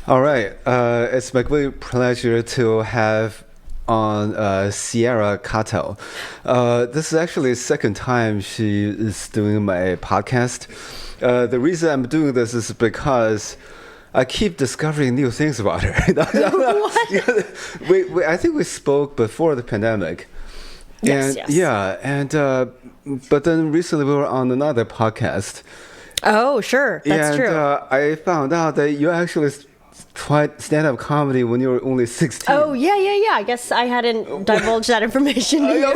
All right. It's my great pleasure to have on Sierra Katow. This is actually the second time she is doing my podcast. The reason I'm doing this is because I keep discovering new things about her. I think we spoke before the pandemic. Yes. But then recently we were on another podcast. Oh, sure. That's true. I found out that you actually tried stand-up comedy when you were only 16. Oh, yeah. I guess I hadn't divulged that information to you.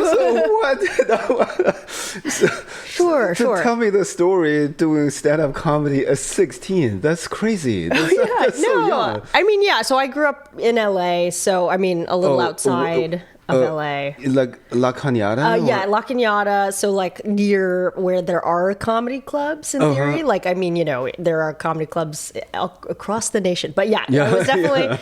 Sure. Tell me the story doing stand-up comedy at 16. That's crazy. That's so young. So I grew up in LA, so a little outside of LA. Like La Cañada? La Cañada, so like near where there are comedy clubs in theory. There are comedy clubs across the nation. But it was definitely,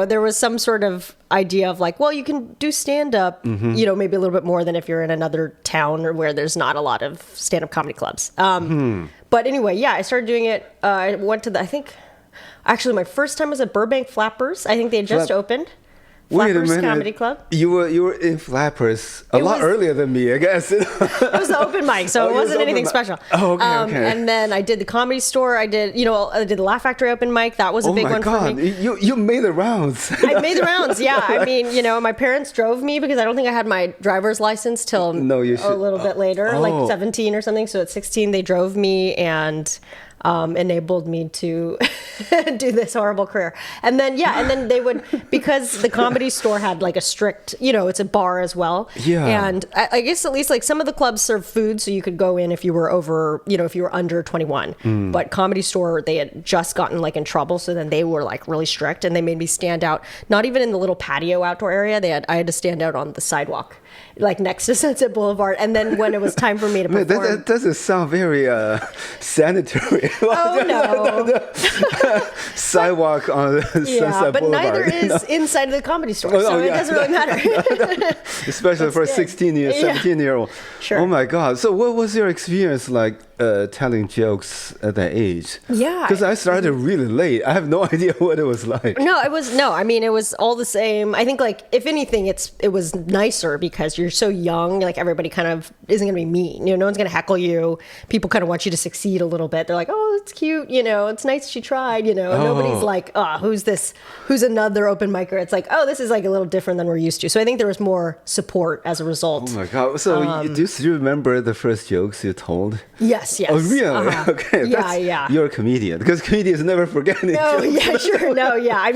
there was some sort of idea of like, well, you can do stand-up, maybe a little bit more than if you're in another town or where there's not a lot of stand-up comedy clubs. But anyway, I started doing it. I went to my first time was at Burbank Flappers. I think they had just opened. Flappers Comedy Club. You were in Flappers a lot earlier than me, I guess. It was the open mic, so it wasn't anything special. Oh, okay. And then I did the Comedy Store. I did the Laugh Factory open mic. That was a big one for me. You made the rounds. I made the rounds, yeah. My parents drove me because I don't think I had my driver's license till a little bit later, like 17 or something. So at 16, they drove me and enabled me to do this horrible career. And then they would, because the Comedy Store had like a strict, it's a bar as well. Yeah. And I guess at least like some of the clubs serve food, so you could go in if you were over, if you were under 21. But Comedy Store, they had just gotten like in trouble, so then they were like really strict, and they made me stand out, not even in the little patio outdoor area. I had to stand out on the sidewalk, like next to Sunset Boulevard. And then when it was time for me to perform, that doesn't sound very sanitary. Oh no! Sidewalk on Sunset but Boulevard. Neither is inside the Comedy Store, so it doesn't really matter. Especially for a 17-year-old. Sure. Oh my God! So what was your experience like telling jokes at that age? Yeah. Because I started really late. I have no idea what it was like. It was all the same. I think like if anything, it was nicer because you're so young. Like everybody kind of isn't going to be mean. No one's going to heckle you. People kind of want you to succeed a little bit. They're like, oh, it's cute. It's nice she tried. Nobody's like, oh, who's this? Who's another open micer? It's like, oh, this is like a little different than we're used to. So I think there was more support as a result. Oh my God! So do you remember the first jokes you told? Yes. Oh, really? Okay. Yeah. You're a comedian, because comedians never forget any jokes. Yeah, sure. No, yeah. I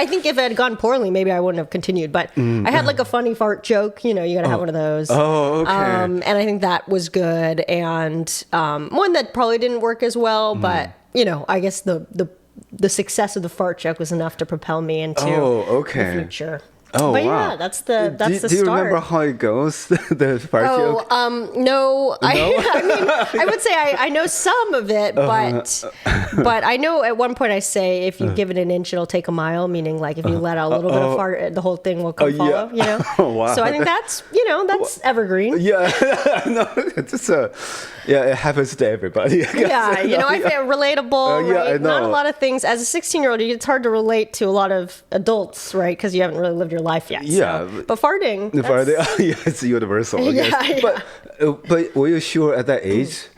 think if it had gone poorly, maybe I wouldn't have continued. But I had like a funny fart joke. You got to have one of those. Oh, okay. And I think that was good. And one that probably didn't work as well, but I guess the success of the fart joke was enough to propel me into the future. Oh, but wow. yeah, that's the start. Do you remember how it goes, the fart joke? No. I would say I know some of it, but I know at one point I say if you give it an inch, it'll take a mile, meaning like if you let out a little bit of fart, the whole thing will come follow, Oh, wow. So I think that's evergreen. Yeah, no, it happens to everybody. I guess. I feel relatable, right? Not a lot of things. As a 16-year-old, it's hard to relate to a lot of adults, right? Because you haven't really lived your life yet. Yeah. So. But farting. It's universal. I guess. But were you sure at that age?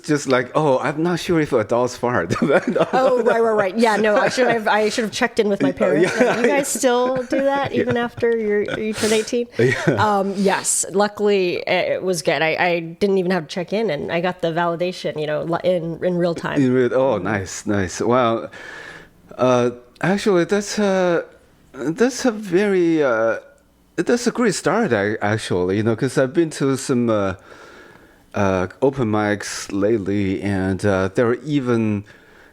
Just like, I'm not sure if adults fart. Right. Yeah, no, I should have checked in with my parents. Yeah. You guys still do that even after you turn 18? Yeah. Yes, luckily it was good. I didn't even have to check in, and I got the validation, in real time. Nice. Wow. Actually, that's a very that's a great start. Actually, because I've been to some open mics lately, and there are even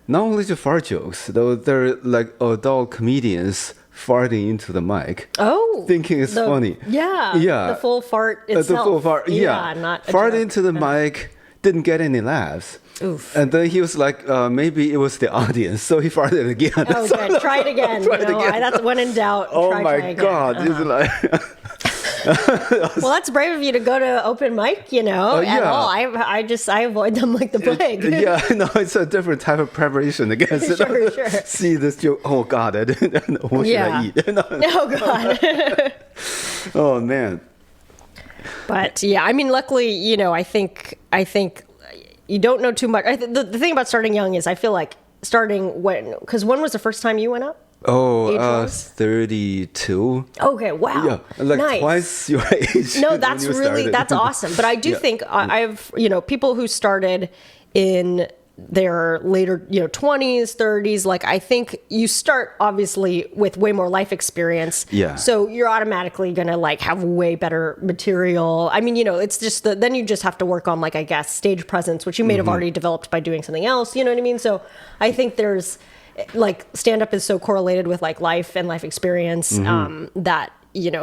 not only the fart jokes, though there are like adult comedians farting into the mic. Oh, thinking it's funny. Yeah. The full fart itself. The full fart. Yeah. Not fart into the mic. Didn't get any laughs. Oof. And then he was like, maybe it was the audience, so he farted again. Oh, good. Try it again. That's when in doubt. Oh my God. It's like Well, that's brave of you to go to open mic, at yeah. all. I avoid them like the plague. Yeah, no, it's a different type of preparation, I guess. Sure. See this joke. Oh God, I didn't know what should I eat? Oh God. Oh man. But yeah, I mean, luckily, I think you don't know too much. The thing about starting young is I feel like starting because when was the first time you went up? Oh, Age-wise? 32. Okay, wow. Yeah, like nice. Twice your age. No, when that's you really, started. that's awesome. But I do think I've, people who started in their later, 20s, 30s, like I think you start obviously with way more life experience. Yeah. So you're automatically going to like have way better material. I mean, it's just then you just have to work on like, I guess, stage presence, which you may have already developed by doing something else. You know what I mean? So I think there's like stand-up is so correlated with like life and life experience that,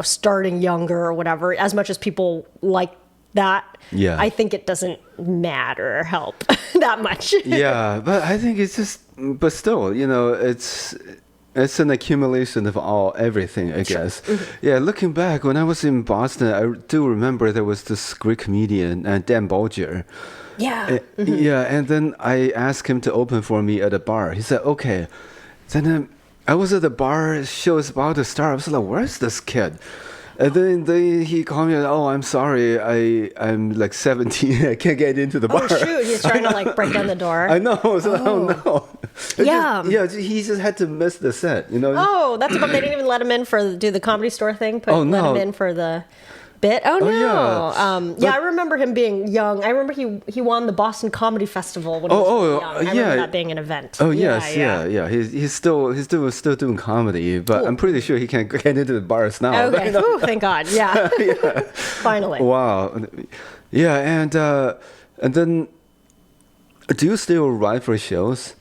starting younger or whatever, as much as people like that, I think it doesn't matter or help that much. Yeah, but I think it's just, but still, it's an accumulation of everything, I guess. Yeah, looking back, when I was in Boston, I do remember there was this Greek comedian, Dan Bolger. Yeah. Yeah, and then I asked him to open for me at a bar. He said, okay. Then I was at the bar, show was about to start. I was like, where's this kid? And then he called me, oh, I'm sorry, I'm like 17, I can't get into the bar. Oh, shoot, he's trying to like break down the door. I know, so oh no. Yeah. He just had to miss the set, Oh, that's about, they didn't even let him in do the Comedy Store thing? Let him in for the bit? Oh, no. Yeah. I remember him being young. I remember he won the Boston Comedy Festival when he was really young. I remember that being an event. Oh, yes, yeah. He's still doing comedy, but Cool. I'm pretty sure he can get into the bars now. Okay, Whew, thank God, yeah. Finally. Wow. Yeah, and then, do you still write for shows?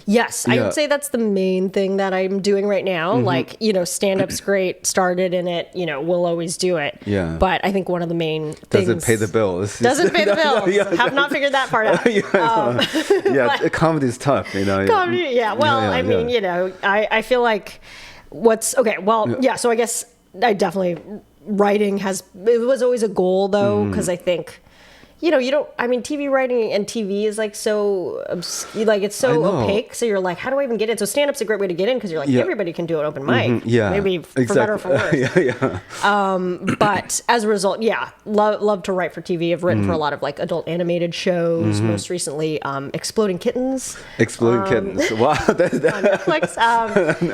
Yes, I would say that's the main thing that I'm doing right now. Like, stand-up's great, started in it, we'll always do it. Yeah. But I think one of the main things... Doesn't pay the bills. Doesn't pay the bills. Have not figured that part out. Comedy's tough, Comedy, yeah. Well, I mean, I feel like so I guess I definitely... Writing it was always a goal, though, because I think... TV writing and TV is like so, it's so opaque. So you're like, how do I even get in? So stand-up's a great way to get in because you're like, everybody can do an open mic. Yeah. Maybe for better or for worse. But as a result, love to write for TV. I've written for a lot of like adult animated shows. Most recently, Exploding Kittens. Exploding Kittens. Wow. On Netflix.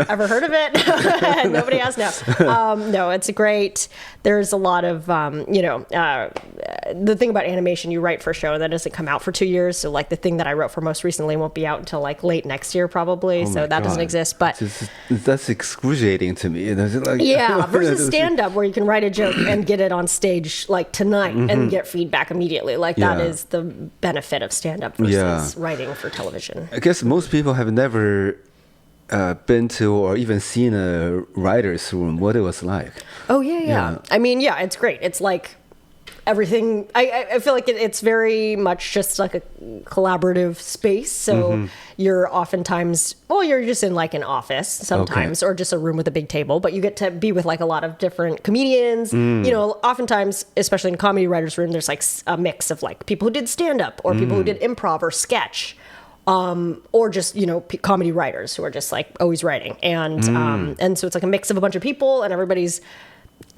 Ever heard of it? Nobody has now. No, it's great. There's a lot of, the thing about animation, you write for a show that doesn't come out for 2 years. So like the thing that I wrote for most recently won't be out until like late next year probably. So that doesn't exist. But that's excruciating to me. Versus stand-up where you can write a joke and get it on stage like tonight and get feedback immediately. Like that is the benefit of stand-up versus writing for television. I guess most people have never been to or even seen a writer's room, what it was like. Oh, yeah. I mean, it's great. It's like everything. I feel like it's very much just like a collaborative space. So you're oftentimes, you're just in like an office sometimes or just a room with a big table, but you get to be with like a lot of different comedians. Oftentimes, especially in comedy writers' room, there's like a mix of like people who did stand-up or people who did improv or sketch. Or just, comedy writers who are just like always writing. And so it's like a mix of a bunch of people and everybody's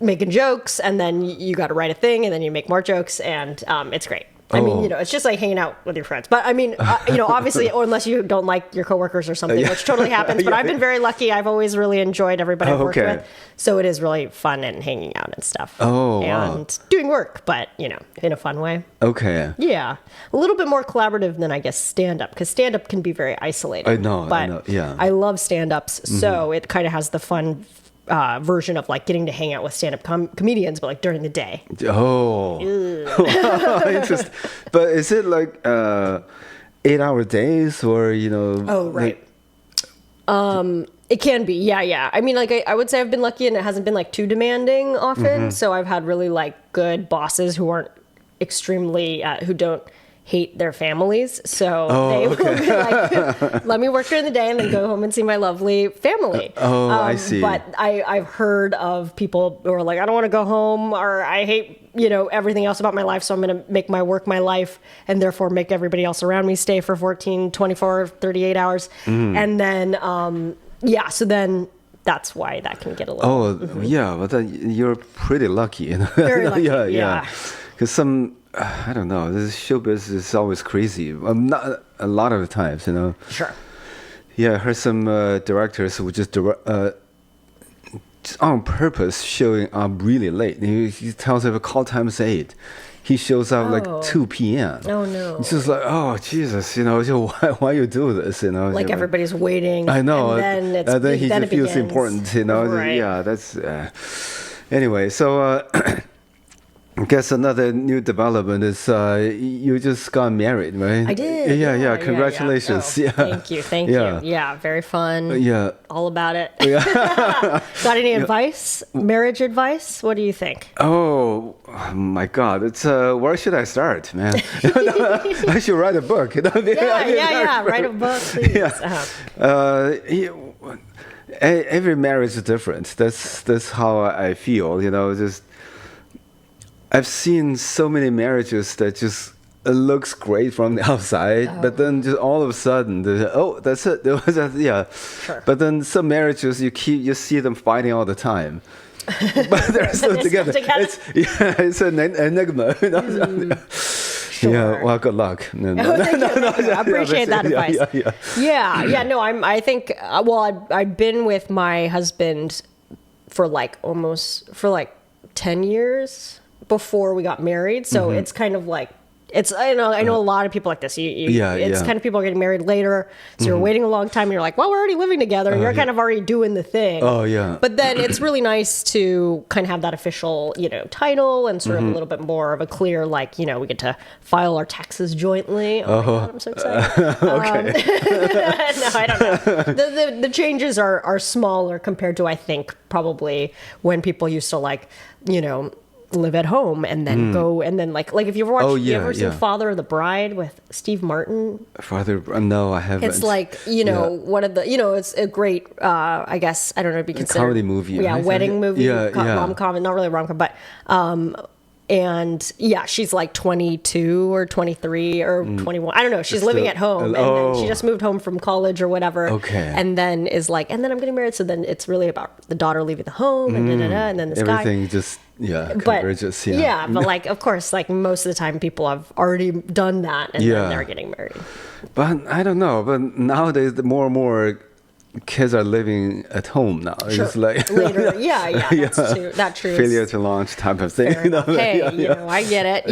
making jokes and then you got to write a thing and then you make more jokes and it's great. I mean, it's just like hanging out with your friends. But I mean, obviously, or unless you don't like your coworkers or something, which totally happens. But I've been very lucky. I've always really enjoyed everybody I've worked with. So it is really fun and hanging out and stuff. And doing work, but, in a fun way. Okay. Yeah. A little bit more collaborative than, I guess, stand-up. Because stand-up can be very isolated. I know. Yeah. I love stand-ups. So it kind of has the fun version of like getting to hang out with stand-up comedians, but like during the day. Interesting. But is it like 8-hour days or right. It can be, yeah. I mean, like I would say I've been lucky and it hasn't been like too demanding often. So I've had really like good bosses who aren't extremely who don't hate their families. So they will be like, let me work during the day and then go home and see my lovely family. Oh, I see. But I've heard of people who are like, I don't want to go home, or I hate, everything else about my life. So I'm going to make my work my life and therefore make everybody else around me stay for 14, 24, 38 hours. And then, so then that's why that can get a little. Yeah, but then you're pretty lucky. Very lucky. Yeah. Because I don't know, this show business is always crazy. Not a lot of the times, Sure. Yeah, I heard some directors who just on purpose showing up really late. He tells everyone call time's 8. He shows up like 2 p.m. Oh no! It's just like, oh Jesus, so why you do this, Like everybody's waiting. I know, and then he just feels important, Right. Yeah, that's. Anyway, so I guess another new development is you just got married, right? I did. Yeah. Congratulations. Yeah. Thank you. Yeah, very fun. Yeah. All about it. Got any advice? Marriage advice? What do you think? Oh my God! It's where should I start, man? I should write a book. Yeah. Write a book, please. Every marriage is different. That's how I feel. Just I've seen so many marriages that just looks great from the outside, but then just all of a sudden, that's it. There was Sure. But then some marriages you see them fighting all the time. But they're still together. It's an enigma. Sure. Yeah, well, good luck. No. I appreciate that advice. Yeah. No, I think. I've been with my husband for like 10 years before we got married, so it's kind of like. I know a lot of people like this. It's kind of people are getting married later, so you're waiting a long time, and you're like, well, we're already living together, and you're kind of already doing the thing. Oh, yeah. But then it's really nice to kind of have that official, title and sort of a little bit more of a clear, like, we get to file our taxes jointly. Oh my God, I'm so excited. Okay. No, I don't know. The changes are smaller compared to, I think, probably when people used to like, live at home and then go and then like if you ever watched you ever seen Father of the Bride with Steve Martin? No, I haven't. It's like one of the it's a great I guess I don't know if you consider comedy movie. Wedding movie, yeah. rom-com, not really rom-com, but and she's like 22 or 23 or 21. I don't know. She's living at home, and then she just moved home from college or whatever. Okay. And then is like, and then I'm getting married. So then it's really about the daughter leaving the home, and and then this everything guy. just converges. But like, of course, like most of the time, people have already done that, and then they're getting married. But I don't know. But nowadays, more and more kids are living at home now. Sure. It's like later, that's true. Failure to launch type of thing. Hey, I get it.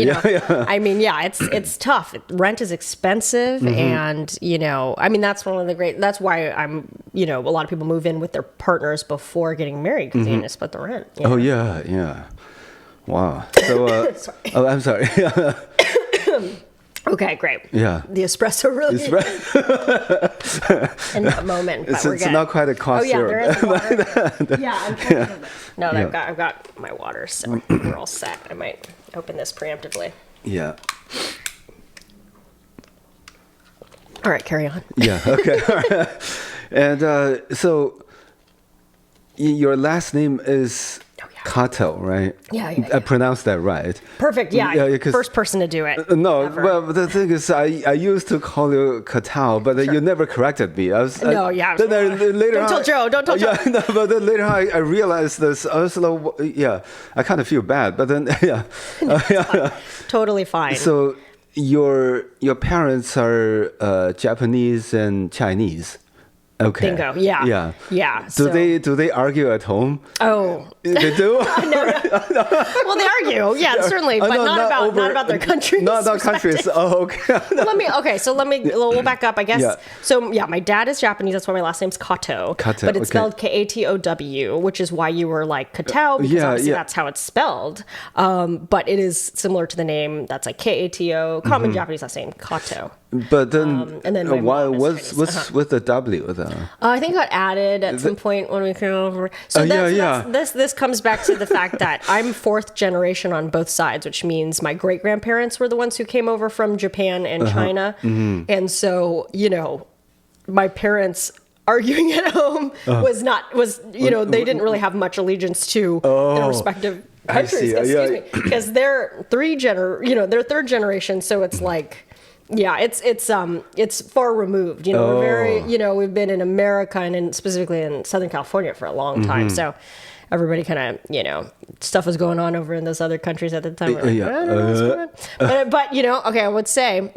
I mean, it's tough. Rent is expensive, and I mean, that's one of the that's why I'm, a lot of people move in with their partners before getting married because they need to split the rent. Oh yeah. Wow. So, I'm sorry. Okay, great. Yeah. The espresso really in that moment. It's not quite a cost syrup. There is water. No, I've got my water, so we're all set. I might open this preemptively. Yeah. All right, carry on. Yeah, okay. All right. And so your last name is Katow, right? Yeah. I pronounced that right. Perfect. Yeah. First person to do it. No, ever. well, the thing is, I used to call you Katow, but you never corrected me. Later don't tell Joe. Don't tell Joe. Yeah, no, but then later I realized this. I was like, I kind of feel bad, but then Totally fine. So your parents are Japanese and Chinese. Okay. Bingo. Yeah. Do they argue at home? Oh. They do? Well, they argue. Yeah, certainly, but not about their countries. Not about countries. Oh, okay. We'll back up, I guess. Yeah. So, my dad is Japanese. That's why my last name's Katow. But it's spelled Katow, which is why you were like Katow, because obviously that's how it's spelled. But it is similar to the name that's like Kato, common Japanese last name, Katow. But then, And then my why mom is what's Chinese. with the W though? I think it got added at some point when we came over. So this comes back to the fact that I'm fourth generation on both sides, which means my great grandparents were the ones who came over from Japan and China, and so my parents arguing at home was they didn't really have much allegiance to their respective countries. Excuse me, because they're they're third generation, so it's like. Yeah, it's far removed. We're very, we've been in America and specifically in Southern California for a long time. So everybody kind of, stuff was going on over in those other countries at the time. We're like, I don't know what's going on. But okay, I would say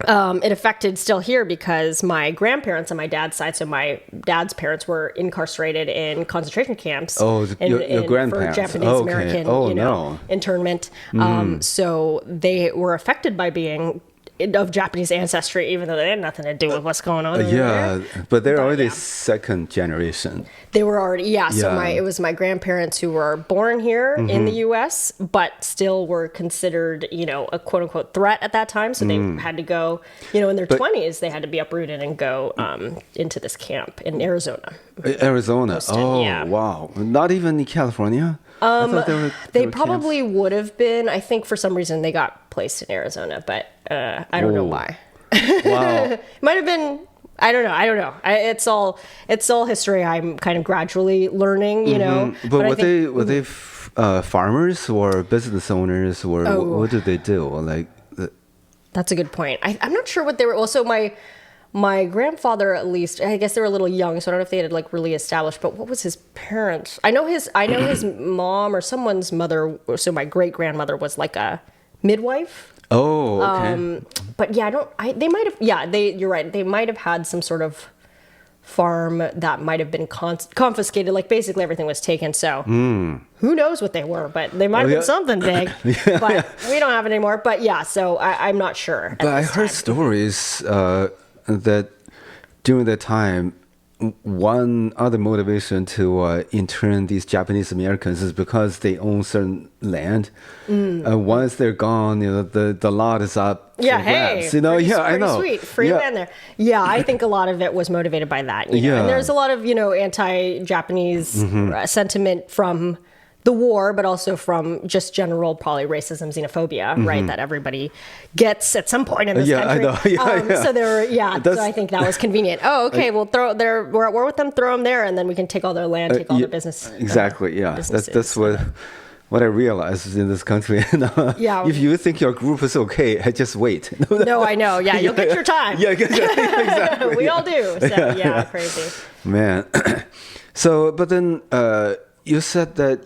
it affected still here because my grandparents on my dad's side, so my dad's parents were incarcerated in concentration camps. Oh, your grandparents. For Japanese American, internment. So they were affected by being of Japanese ancestry, even though they had nothing to do with what's going on. But they're already second generation. They were already, So it was my grandparents who were born here in the U.S., but still were considered, a quote unquote threat at that time. So they had to go, in their 20s, they had to be uprooted and go into this camp in Arizona. Arizona. Wow. Not even in California? I thought they probably would have been. I think for some reason they got placed in Arizona, but I don't know why. Wow. Might have been. I don't know. It's all history. I'm kind of gradually learning, But were they farmers or business owners, or what did they do? That's a good point. I'm not sure what they were. Well, so my grandfather, at least, I guess they were a little young, so I don't know if they had really established. But what was his parents? I know his mom or someone's mother. So my great grandmother was like a midwife. Oh, okay. But they might have. Yeah, you're right. They might have had some sort of farm that might have been confiscated. Like basically everything was taken. So who knows what they were? But they might have been something big. But we don't have it anymore. But so I'm not sure. But I heard stories that during that time, one other motivation to intern these Japanese Americans is because they own certain land. Once they're gone, the lot is up. Yeah, hey, grabs, I know. Sweet, free land there. Yeah, I think a lot of it was motivated by that. And there's a lot of anti-Japanese sentiment from the war, but also from just general probably racism, xenophobia, right? That everybody gets at some point in this country. I know. So there were, so I think that was convenient. Oh, okay, we'll we're at war with them, throw them there, and then we can take all their land, take all their business. Exactly, that's what I realized in this country. If you think your group is okay, just wait. No, I know. Yeah, you'll get your time. Exactly. We all do. So crazy. Man. So, but then you said that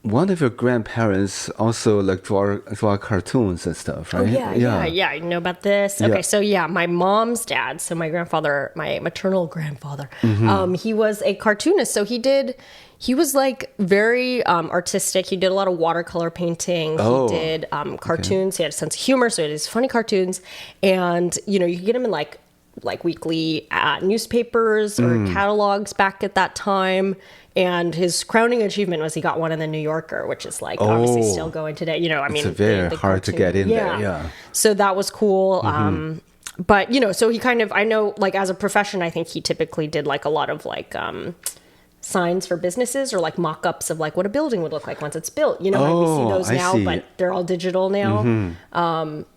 one of your grandparents also draw cartoons and stuff, right? Oh, yeah. You know about this? Okay, so my mom's dad, so my grandfather, my maternal grandfather, he was a cartoonist. So he was like very artistic. He did a lot of watercolor painting. He did cartoons. He had a sense of humor, so he did these funny cartoons. And, you could get him in like weekly newspapers or catalogs back at that time. And his crowning achievement was he got one in the New Yorker, which is obviously still going today. It's very hard to get in there. Yeah. So that was cool. But so he kind of, I know, as a profession, I think he typically did a lot of signs for businesses or mock-ups of what a building would look like once it's built. We see those now, but they're all digital now.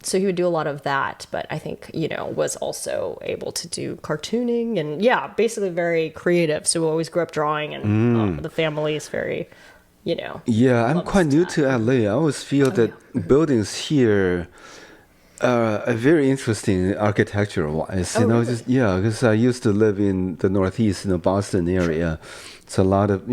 So he would do a lot of that, but I think, was also able to do cartooning and basically very creative. So we always grew up drawing and the family is very, Yeah, I'm quite new to LA. I always feel that buildings here are very interesting architecture-wise. Because I used to live in the Northeast, Boston area. It's a lot of,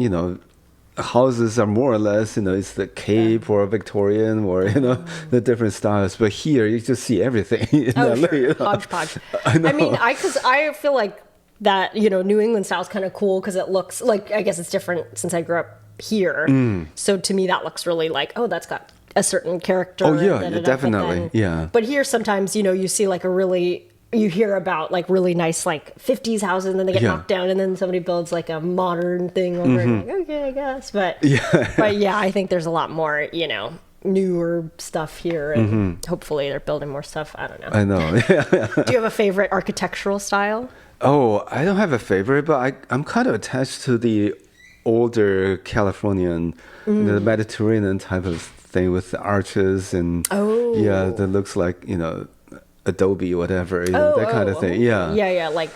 houses are more or less, it's the Cape or Victorian or, the different styles. But here, you just see everything in LA. Sure. Hodgepodge. I mean, because I feel like that, New England style is kind of cool because it looks I guess it's different since I grew up here. So to me, that looks really that's got a certain character. Oh, yeah, definitely. But here, sometimes, you see you hear about really nice 50s houses and then they get knocked down and then somebody builds a modern thing over it. Okay, I guess. But I think there's a lot more, newer stuff here, and hopefully they're building more stuff. I don't know. I know. Do you have a favorite architectural style? Oh, I don't have a favorite, but I'm kind of attached to the older Californian, the Mediterranean type of thing with the arches and yeah, that looks like, adobe, whatever, that kind of thing. Yeah. Yeah, like.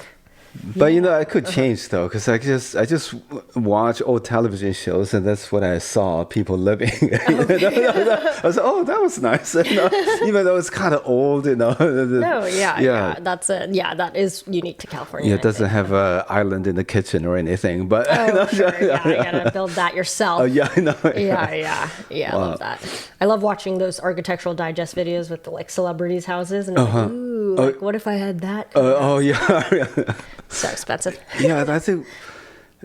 But I could change though, because I just watch old television shows, and that's what I saw people living. I was like, oh, that was nice. Even though it's kind of old, No, that's that is unique to California. Yeah, it doesn't have an island in the kitchen or anything, but sure, you gotta build that yourself. Oh yeah, I know. Yeah. I love that. I love watching those architectural digest videos with the like celebrities' houses, and I'm like, ooh, like what if I had that? Yeah. So expensive. Yeah, I think.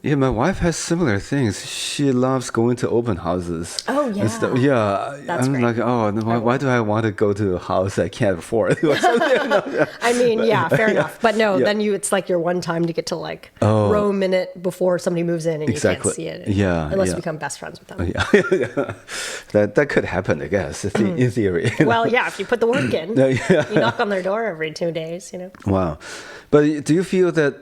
Yeah, my wife has similar things. She loves going to open houses. Oh, yeah. And stuff. Yeah, That's I'm great. like, oh, why do I want to go to a house I can't afford? I mean, yeah, fair enough. But no, Yeah. then it's like your one time to get to like roam in it before somebody moves in and Exactly. you can't see it. Yeah, Unless yeah. you become best friends with them. Yeah. That could happen, I guess, in theory. Well, yeah, if you put the work in, Yeah. you knock on their door every 2 days, Wow. But do you feel that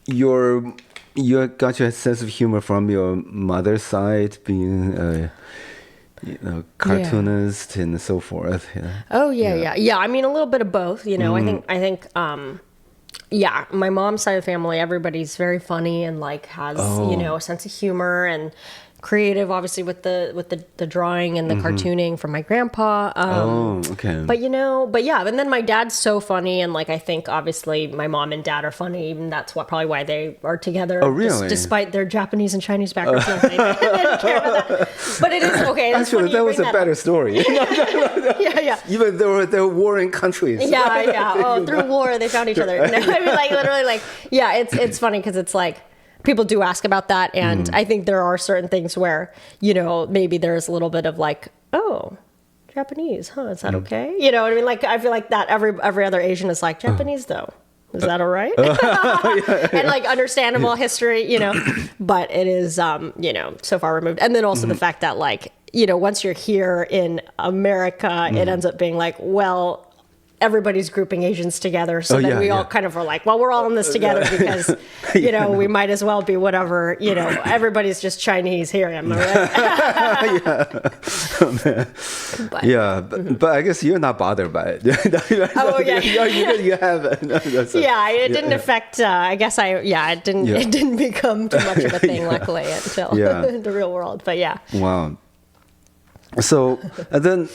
you got your sense of humor from your mother's side, being cartoonist and so forth? Oh yeah. I mean, a little bit of both. I think. Yeah, my mom's side of the family, everybody's very funny and like has a sense of humor and creative, obviously with the drawing and the cartooning from my grandpa. Okay. But and then my dad's so funny, and like I think obviously my mom and dad are funny, and that's probably why they are together. Oh, really? Despite their Japanese and Chinese backgrounds. And everything. I didn't care about that. But it is okay. That's Actually, funny that you was a bring better story. Yeah. Even though they were warring countries. Yeah. Oh, through war they found each other. No, I mean, like literally, like it's funny because it's like. People do ask about that, and I think there are certain things where, maybe there's a little bit of like, oh, Japanese, huh? Is that okay? You know what I mean? Like, I feel like that every other Asian is like, Japanese though. Is that all right? And like understandable history, but it is, so far removed. And then also the fact that like, once you're here in America, it ends up being like, well, everybody's grouping Asians together. So then we all kind of are like, well, we're all in this together because, we might as well be whatever, everybody's just Chinese here. Am I right? But I guess you're not bothered by it. Oh, yeah. You have it. It didn't affect, it didn't become too much of a thing, luckily, until the real world. But yeah. Wow. So, and then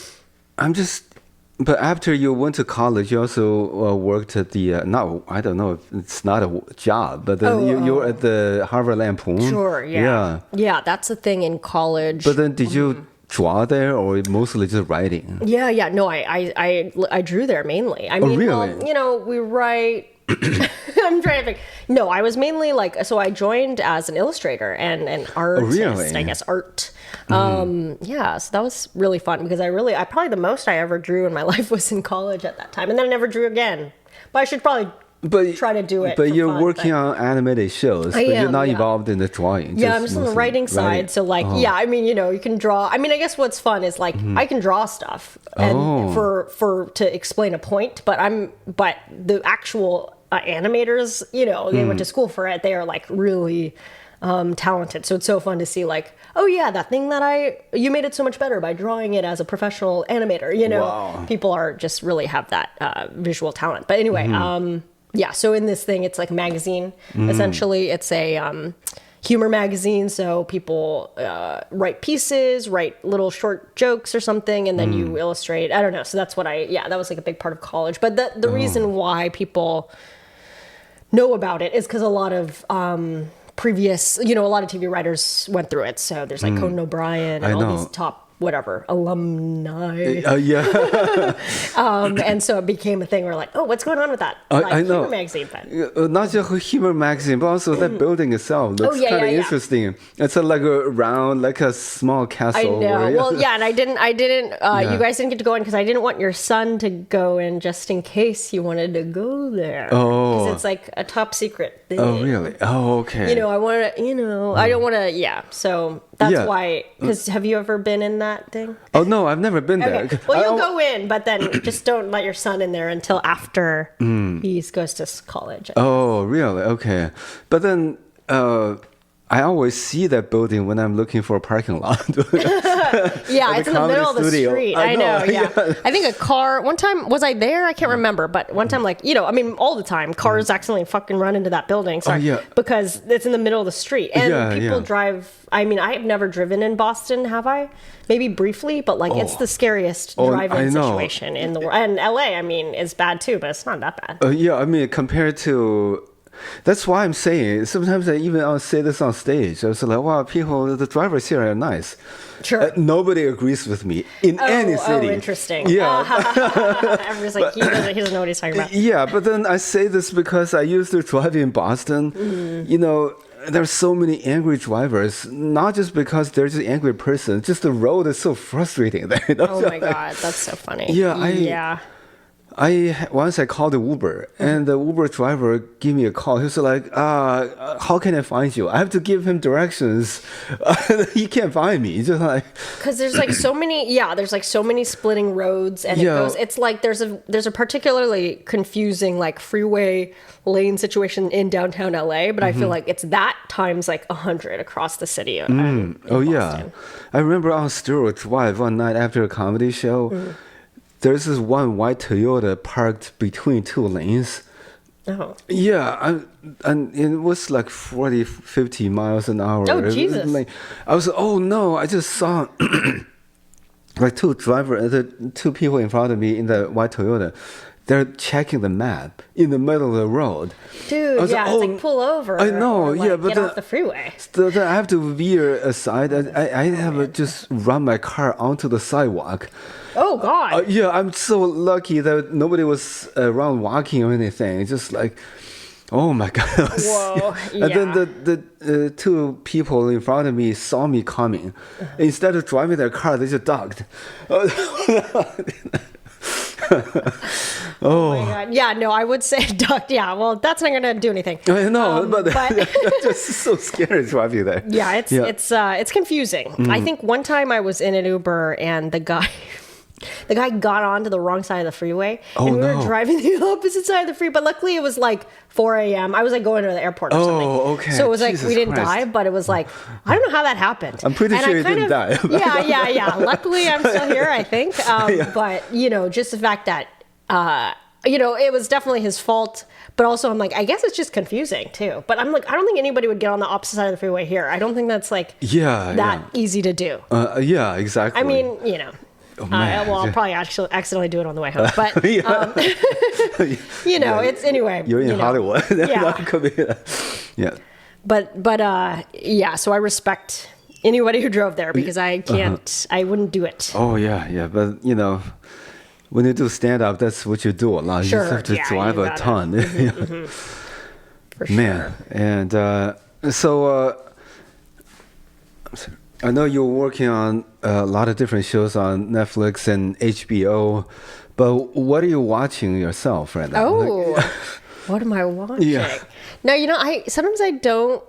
but after you went to college, you also worked at the, I don't know if it's not a job, but then you were at the Harvard Lampoon. Sure, yeah. Yeah, that's the thing in college. But then did you draw there or mostly just writing? Yeah. No, I drew there mainly. I mean, really? We write... I'm trying to think. No, I was mainly so I joined as an illustrator and an artist, I guess, art. So that was really fun because I probably the most I ever drew in my life was in college at that time. And then I never drew again. But I should probably try to do it. But you're working on animated shows, but you're not involved in the drawing. Yeah, I'm just on the writing side. So I mean, you can draw. I mean, I guess what's fun is like I can draw stuff and for to explain a point, but the actual animators, they went to school for it. They are like really talented. So it's so fun to see like, oh yeah, that thing that you made it so much better by drawing it as a professional animator. Wow. People are just really have that visual talent. But anyway, so in this thing, it's like a magazine. Essentially, it's a humor magazine. So people write pieces, write little short jokes or something, and then you illustrate. I don't know. So that's what that was like a big part of college. But the reason why people know about it is because a lot of previous, a lot of TV writers went through it. So there's like Conan O'Brien and all these top alumni. And so it became a thing where like, oh, what's going on with that? I know. Humor magazine. But not just a humor magazine, but also that building itself looks kind of interesting. It's like a small castle. I know. And I didn't. You guys didn't get to go in because I didn't want your son to go in just in case you wanted to go there. Oh. Because it's like a top secret thing. Oh, really? Oh, okay. I want to. I don't want to. Yeah. So That's Yeah. why. Because have you ever been in that thing? Oh no, I've never been there. Okay. Well, you'll go in, but then just don't let your son in there until after he goes to college. Oh, really? Okay. But then I always see that building when I'm looking for a parking lot. Yeah, it's in the middle of the studio. street. I know, yeah. I think a car, one time, was I there? I can't remember. But one time, like, I mean, all the time, cars accidentally fucking run into that building. Sorry, yeah. because it's in the middle of the street. And Yeah, people yeah. drive, I mean, I have never driven in Boston, have I? Maybe briefly, but like, it's the scariest I drive-in know. situation in the world. And LA, I mean, is bad too, but it's not that bad. Yeah, I mean, compared to. That's why I'm saying sometimes I'll say this on stage. I was like, wow, the drivers here are nice. Sure. Nobody agrees with me in any city. Oh, interesting. Yeah. Everybody's like, he doesn't know what he's talking about. Yeah, but then I say this because I used to drive in Boston. There's so many angry drivers, not just because there's an angry person, just the road is so frustrating there. Oh my God, that's so funny. Yeah, once I called the Uber, and the Uber driver gave me a call. He was like, how can I find you? I have to give him directions. He can't find me. He's just like, because there's like so many splitting roads, and it's like there's a particularly confusing like freeway lane situation in downtown LA, but I feel like it's that times like 100 across the city. In Boston. I remember on Stewart Drive one night after a comedy show. There's this one white Toyota parked between two lanes. Oh. Yeah, and it was like 40, 50 miles an hour. Oh, Jesus. I was like, oh no, I just saw like two people in front of me in the white Toyota. They're checking the map in the middle of the road. Dude, it's like pull over. I know, or but get off the freeway. So then I have to veer aside. I have to just run my car onto the sidewalk. Oh God! Yeah, I'm so lucky that nobody was around walking or anything. It's just like, oh my God. Whoa! Yeah. And then the two people in front of me saw me coming. Instead of driving their car, they just ducked. Oh my God. Yeah, no, I would say ducked. Yeah, well, that's not gonna do anything. I know, but it's just so scary driving there. Yeah, it's confusing. I think one time I was in an Uber and the guy got onto the wrong side of the freeway, and we were driving the opposite side of the freeway. But luckily, it was like 4 a.m. I was like going to the airport or something. Oh, okay. So it was like Jesus we didn't Christ. die, but it was like I don't know how that happened. I'm pretty sure you didn't die. Yeah. Luckily, I'm still here. I think. But just the fact that it was definitely his fault. But also, I'm like, I guess it's just confusing too. But I'm like, I don't think anybody would get on the opposite side of the freeway here. I don't think that's like easy to do. Yeah, exactly. I mean, I'll probably actually accidentally do it on the way home. But it's anyway. You're in Hollywood. Yeah. But so I respect anybody who drove there because I can't. I wouldn't do it. Oh yeah. But when you do stand up, that's what you do a lot. Sure. You just have to drive a ton. For sure. Man, and so I know you're working on a lot of different shows on Netflix and HBO, but what are you watching yourself right now? Oh, what am I watching? Yeah. No, sometimes I don't.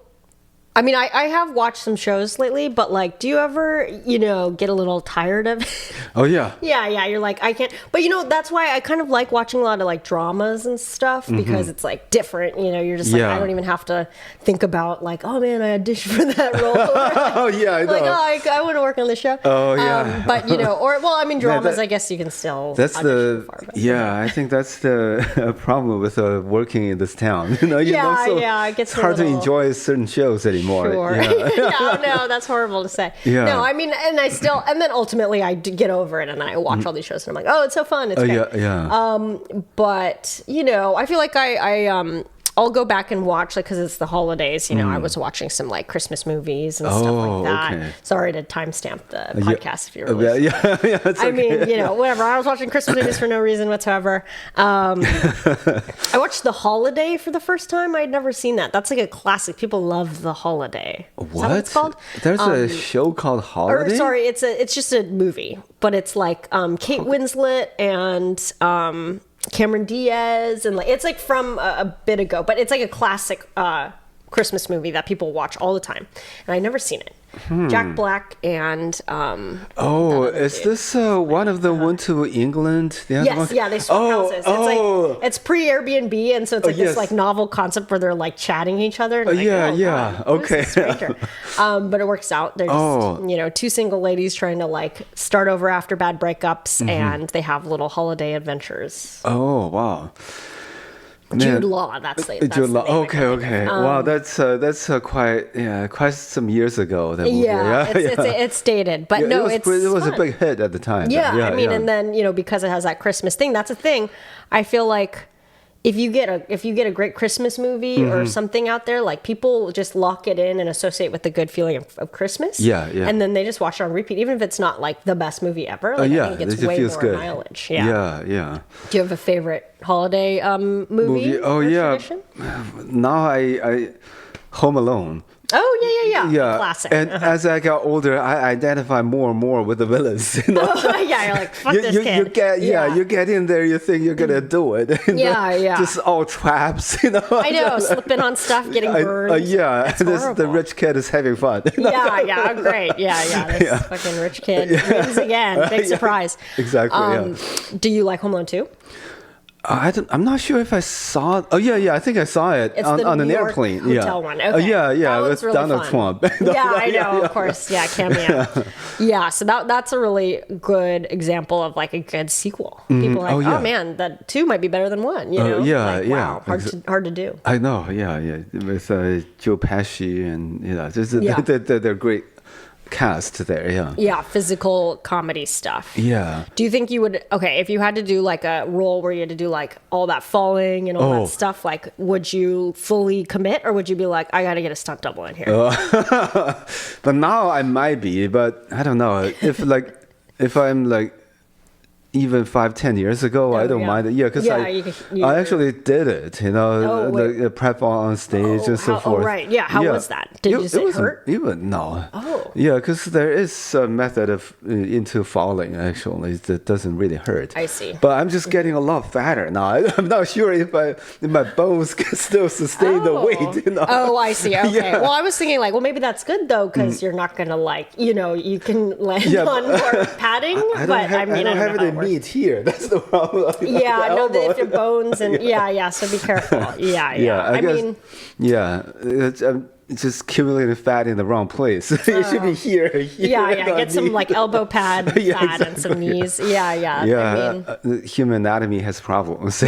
I mean, I have watched some shows lately, but like, do you ever, get a little tired of it? Oh, yeah. Yeah. You're like, I can't. But, that's why I kind of like watching a lot of like dramas and stuff because it's like different. You're just like, I don't even have to think about like, oh man, I auditioned for that role. Oh, yeah, I know. Like, I want to work on the show. Oh, yeah. But, dramas, I guess you can still. That's I think that's the problem with working in this town. It gets hard to enjoy certain shows anymore. Sure. Yeah. No, that's horrible to say. Yeah. No, I mean, and then ultimately I get over it and I watch all these shows and I'm like, oh, it's so fun. It's great. Yeah. But, I feel like I'll go back and watch because it's the holidays. I was watching some like Christmas movies and stuff like that. Okay. Sorry to timestamp the podcast if you're really. Yeah. I mean, whatever. I was watching Christmas movies for no reason whatsoever. I watched The Holiday for the first time. I'd never seen that. That's like a classic. People love The Holiday. What? Is that what it's called? There's a show called Holiday? Sorry, it's just a movie, but it's like Kate Winslet and Cameron Diaz, and like it's like from a bit ago, but it's like a classic Christmas movie that people watch all the time, and I'd never seen it. Jack Black and Oh, is this one of them went to England? The other one? yes, yeah, they swap houses. It's like it's pre-Airbnb, and so it's like yes. this like novel concept where they're like chatting each other. And yeah, like, yeah, God, who's okay. this stranger? But it works out. They're just two single ladies trying to like start over after bad breakups, and they have little holiday adventures. Oh, wow. Jude Law, that's the Jude Law. name I Okay, can think okay. of. Wow, that's quite some years ago. That movie. Yeah, it's dated, but no, it was a fun. big hit at the time. Yeah, I mean, and then because it has that Christmas thing, that's a thing. I feel like if you get a great Christmas movie or something out there, like people just lock it in and associate with the good feeling of Christmas. Yeah, yeah. And then they just watch it on repeat, even if it's not like the best movie ever. Like, I think it gets it way feels more good. mileage. Yeah. Yeah, yeah. Do you have a favorite holiday movie? Oh or yeah. tradition? Now I Home Alone. Oh yeah. Yeah, Classic. and as I got older, I identify more and more with the villains. You know? Yeah, you're like, fuck this kid. You get in there, you think you're gonna do it. Yeah. Just all traps, you know. I know, slipping on stuff, getting burned. Yeah, It's horrible. the rich kid is having fun. Yeah, great. Yeah. This fucking rich kid wins again. Big surprise. Exactly. Do you like Home Alone 2? I'm not sure if I saw it. Oh yeah, I think I saw it It's on the an New York airplane. hotel one. Okay. Yeah, That one's with really Donald fun. Trump. Yeah, I know, of course. Yeah, cameo. Yeah, so that's a really good example of like a good sequel. People are like, yeah. oh man, that 2 might be better than 1. You know? yeah, Like, yeah. Wow, hard to do. I know. Yeah, with Joe Pesci and just Yeah. they're great cast there. Yeah. Yeah, physical comedy stuff. Yeah. Do you think you would, if you had to do like a role where you had to do like all that falling and all that stuff, like would you fully commit or would you be like, I got to get a stunt double in here? But now I might be, but I don't know. If I'm like even 5-10 years ago, I don't mind it. Yeah, because I actually did it, the prep on stage and so forth. Oh, right. Yeah. How was that? Did it hurt? No. Oh. Yeah, because there is a method of into falling, actually, that doesn't really hurt. I see. But I'm just getting a lot fatter now. I'm not sure if my bones can still sustain the weight. Oh, I see. Okay. Yeah. Well, I was thinking like, well, maybe that's good though, because you're not going to you can land on more padding. I don't have any meat here. That's the problem. Yeah, no, if your bones and so be careful. Yeah. I guess, it's just accumulating fat in the wrong place. It should be here. Get some like elbow pad fat and some knees. Yeah. The human anatomy has problems.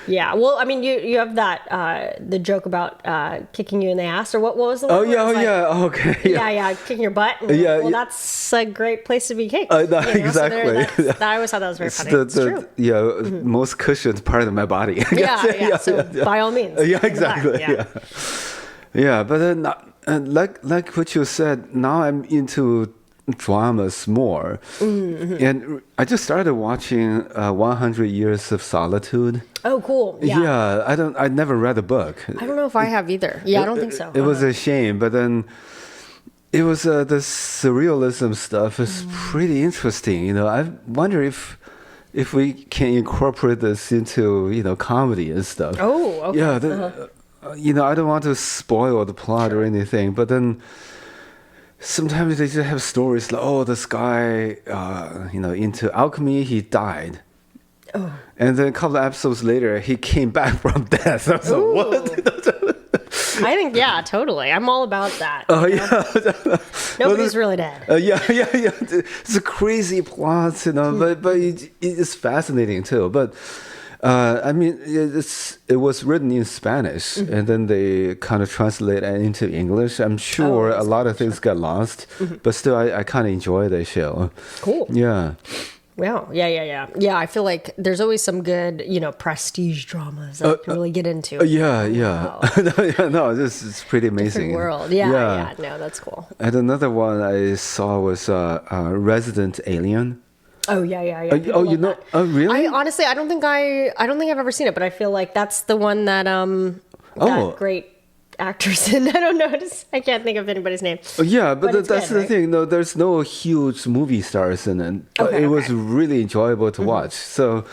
Yeah. Well, I mean, you have that the joke about kicking you in the ass, or what was the one? Okay. Yeah, kicking your butt. Well, that's a great place to be kicked. Exactly. So I always thought that was very funny. It's true. Most cushioned part of my body. So by all means. Yeah, exactly. Yeah, but then like what you said, now I'm into dramas more, and I just started watching 100 Years of Solitude. Oh, cool. Yeah. I never read the book. I don't know if I have either. I don't think so. It was a shame, but then it was the surrealism stuff is pretty interesting. I wonder if we can incorporate this into comedy and stuff. Oh, okay. Yeah, I don't want to spoil the plot or anything, but then sometimes they just have stories like, this guy, into alchemy, he died. Oh. And then a couple of episodes later, he came back from death. I was like, what? I think, totally. I'm all about that. Oh, yeah. Nobody's really dead. Yeah. It's a crazy plot, but it's fascinating too. But I mean, it was written in Spanish, and then they kind of translate it into English. I'm sure a lot of things got lost, but still, I kind of enjoy the show. Cool. Yeah. Wow. Yeah. Yeah, I feel like there's always some good, prestige dramas that you can really get into. Yeah. Wow. No, this is pretty amazing. Different world. Yeah. No, that's cool. And another one I saw was Resident Alien. Oh yeah. Oh, that. Oh, really? Honestly, I don't think I've ever seen it, but I feel like that's the one that that great actors in. I don't know. I can't think of anybody's name. Yeah, but that's good, the right? thing. No, there's no huge movie stars in it. But it was really enjoyable to watch. So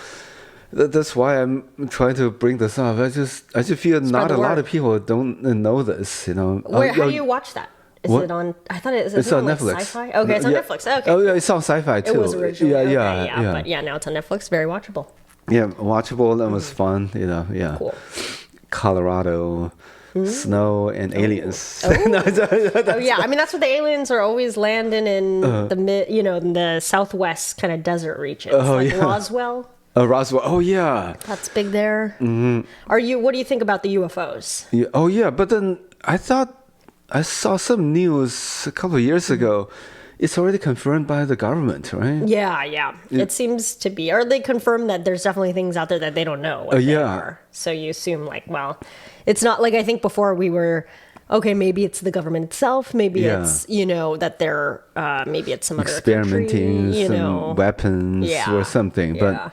That's why I'm trying to bring this up. I just feel not the a lot word. of people don't know this. You know, How do you watch that? Is What? it on? I thought is It's it on like Netflix. Sci-fi? Okay, it's on Yeah. Netflix. Okay. Oh yeah, it's on Sci-Fi too. It was originally. Yeah, okay, yeah. But yeah, now it's on Netflix. Very watchable. Yeah, watchable. That was fun. You know, yeah. Cool. Colorado, snow and aliens. Oh yeah, I mean that's what the aliens are always landing in in the southwest kind of desert regions, like yeah. Roswell. Roswell. Oh yeah. That's big there. What do you think about the UFOs? Yeah. Oh yeah. But then I thought I saw some news a couple of years ago. It's already confirmed by the government, right? Yeah. It seems to be. Or they confirm that there's definitely things out there that they don't know what they are. So you assume like, well, it's not like I think before we were, okay, maybe it's the government itself. Maybe it's, that they're, maybe it's some other experimenting country, some weapons or something. Yeah.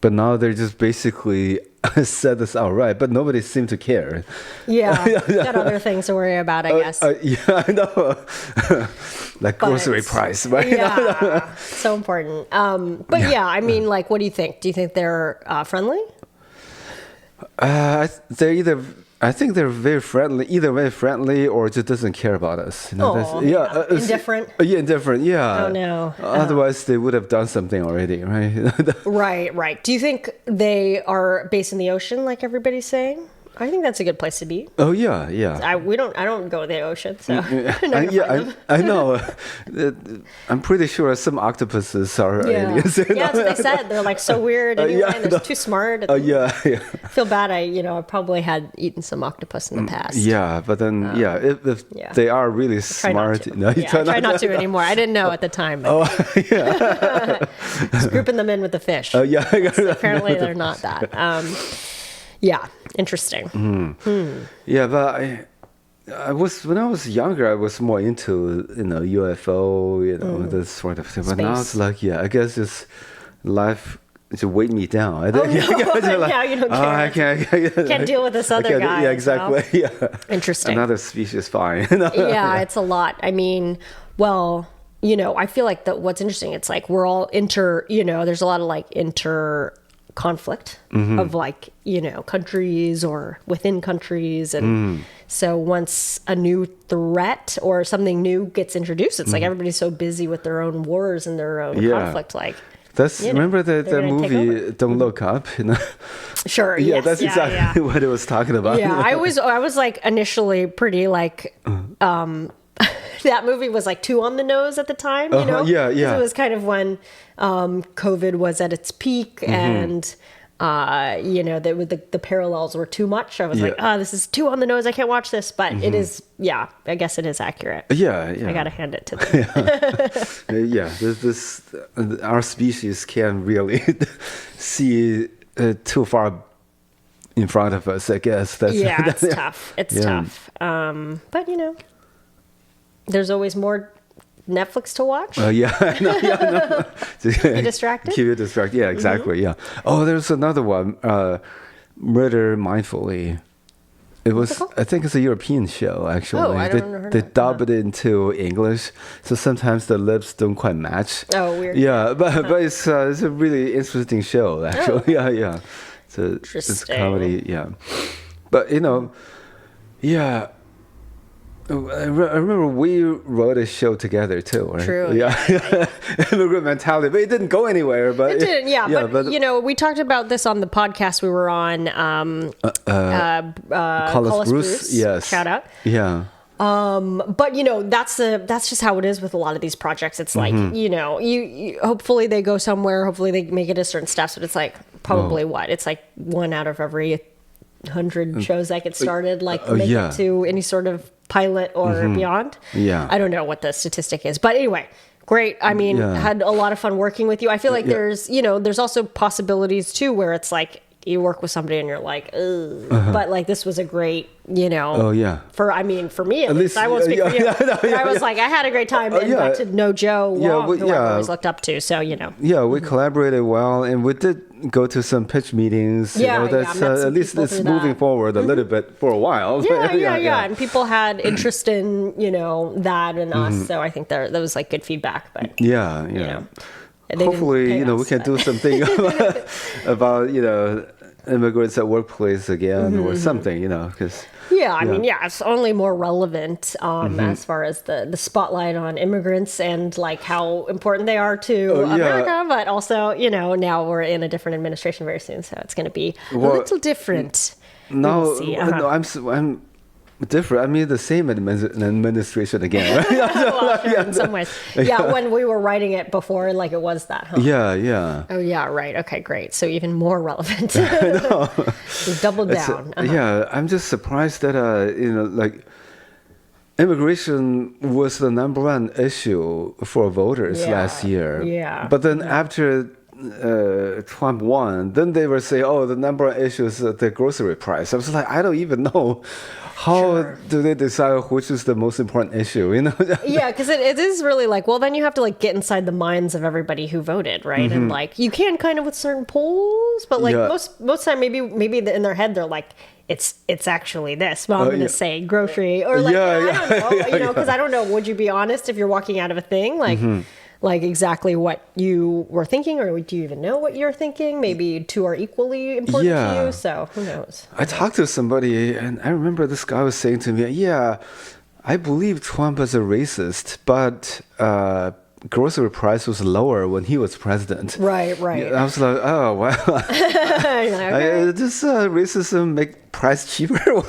But now they're just basically said this outright, but nobody seemed to care. Yeah, got other things to worry about, I guess. Yeah, I know. Like grocery price, right? Yeah, so important. But yeah, I mean, like, what do you think? Do you think they're friendly? I think they're very friendly, either very friendly or just doesn't care about us. You know, indifferent. Yeah, indifferent. Yeah. Oh no. Otherwise, they would have done something already, right? Right. Do you think they are based in the ocean, like everybody's saying? I think that's a good place to be. Oh yeah. I don't go to the ocean, so I know. I'm pretty sure some octopuses are aliens. Yeah, that's what they said. They're like so weird anyway. They're too smart. Yeah. I feel bad. I probably had eaten some octopus in the past. Yeah, but then if they are really smart, try not to anymore. I didn't know at the time. But just grouping them in with the fish. Oh yeah. Apparently they're not that. Yeah, interesting. Yeah, but I was when I was younger, I was more into UFO, this sort of thing. But now it's like, I guess it's life to weight me down. Now you don't care. I can't deal with this other guy. Yeah, exactly. Well. Yeah, interesting. Another species, fine. Yeah, it's a lot. I mean, well, I feel like what's interesting. It's like we're all there's a lot of like conflict of like countries or within countries, and so once a new threat or something new gets introduced, it's like everybody's so busy with their own wars and their own conflict. Like remember the movie Don't Look Up? Sure. Yeah, yes, that's exactly what it was talking about. Yeah, I was like initially pretty like that movie was like too on the nose at the time, Yeah. It was kind of when COVID was at its peak, and the parallels were too much. I was like, this is too on the nose. I can't watch this, but it is. Yeah, I guess it is accurate. Yeah. I gotta hand it to them. Our species can't really see too far in front of us. I guess it's tough. It's tough. But there's always more Netflix to watch. I know. Keep you distracted. Keep you distracted. Yeah, exactly. Yeah. Oh, there's another one. Murder Mindfully. It was. I think it's a European show. Actually, I don't know. They dubbed it into English, so sometimes the lips don't quite match. Oh, weird. Yeah, but it's a really interesting show. Actually, yeah. It's comedy. Yeah, but yeah. I remember we wrote a show together too, right? True. Yeah. Immigrant mentality, but it didn't go anywhere. But it didn't. Yeah, but we talked about this on the podcast we were on. Call Us Bruce. Yes. Shout out. Yeah. But that's just how it is with a lot of these projects. It's like you hopefully they go somewhere. Hopefully they make it a certain steps. But it's like probably it's like 1 out of every 100 shows that get started make it to any sort of pilot or beyond. Yeah. I don't know what the statistic is, but anyway, great. I mean, had a lot of fun working with you. I feel like there's also possibilities too where it's like you work with somebody and you're like, ugh. But like this was a great, Oh yeah. For me at least, I won't speak for you. I was like, I had a great time and got to know Joe Wong, who I always looked up to. So Yeah, we collaborated well, and we did go to some pitch meetings. That's at least it's moving forward a little bit for a while. Yeah. And people had interest in that and us. So I think that was like good feedback. But They didn't hopefully, pay we us, can but- do something about, immigrants at workplace again or something, because Yeah, I mean, it's only more relevant as far as the spotlight on immigrants and like how important they are to America, but also, now we're in a different administration very soon, so it's going to be a little different. We now will see. no, I'm different. I mean, the same administration again, right? Well, sure, in some ways. Yeah, when we were writing it before, like it was that, huh? Yeah. Oh, yeah, right. Okay, great. So even more relevant. Double down. Yeah, I'm just surprised that, like, immigration was the number one issue for voters last year. Yeah. But then after Trump won, then they were saying, oh, the number one issue is the grocery price. I was like, I don't even know. How do they decide which is the most important issue, Yeah, because it is really like, well, then you have to like get inside the minds of everybody who voted, right? And like, you can kind of with certain polls, but like most time, maybe in their head, they're like, it's actually this. Well, I'm going to say grocery or like, I don't know, because I don't know. Would you be honest if you're walking out of a thing? Like exactly what you were thinking, or do you even know what you're thinking? Maybe two are equally important to you, so who knows? I talked to somebody, and I remember this guy was saying to me, I believe Trump is a racist, but grocery price was lower when he was president. Right. I was like, oh, wow. Does racism make price cheaper?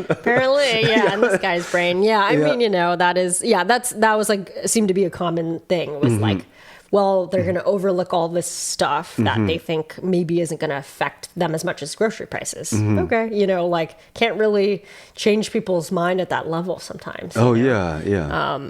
Apparently, in this guy's brain. Yeah, I mean, that was like, seemed to be a common thing. It was like, well, they're going to overlook all this stuff that they think maybe isn't going to affect them as much as grocery prices. Okay, like can't really change people's mind at that level sometimes. Oh, yeah.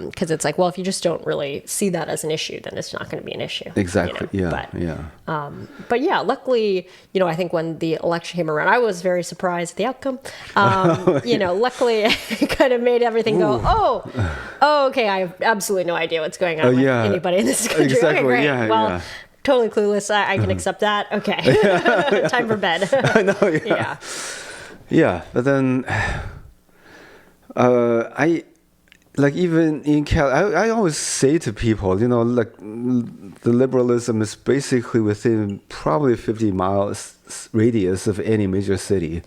Because it's like, well, if you just don't really see that as an issue, then it's not going to be an issue. Exactly, But yeah, luckily, I think when the election came around, I was very surprised at the outcome. Luckily, it kind of made everything go, oh, okay, I have absolutely no idea what's going on with anybody in this country. Exactly. Okay, great. Yeah, well, totally clueless. I can accept that. Okay. Time for bed. I know, Yeah, but then I like even in I always say to people, like the liberalism is basically within probably 50 miles radius of any major city.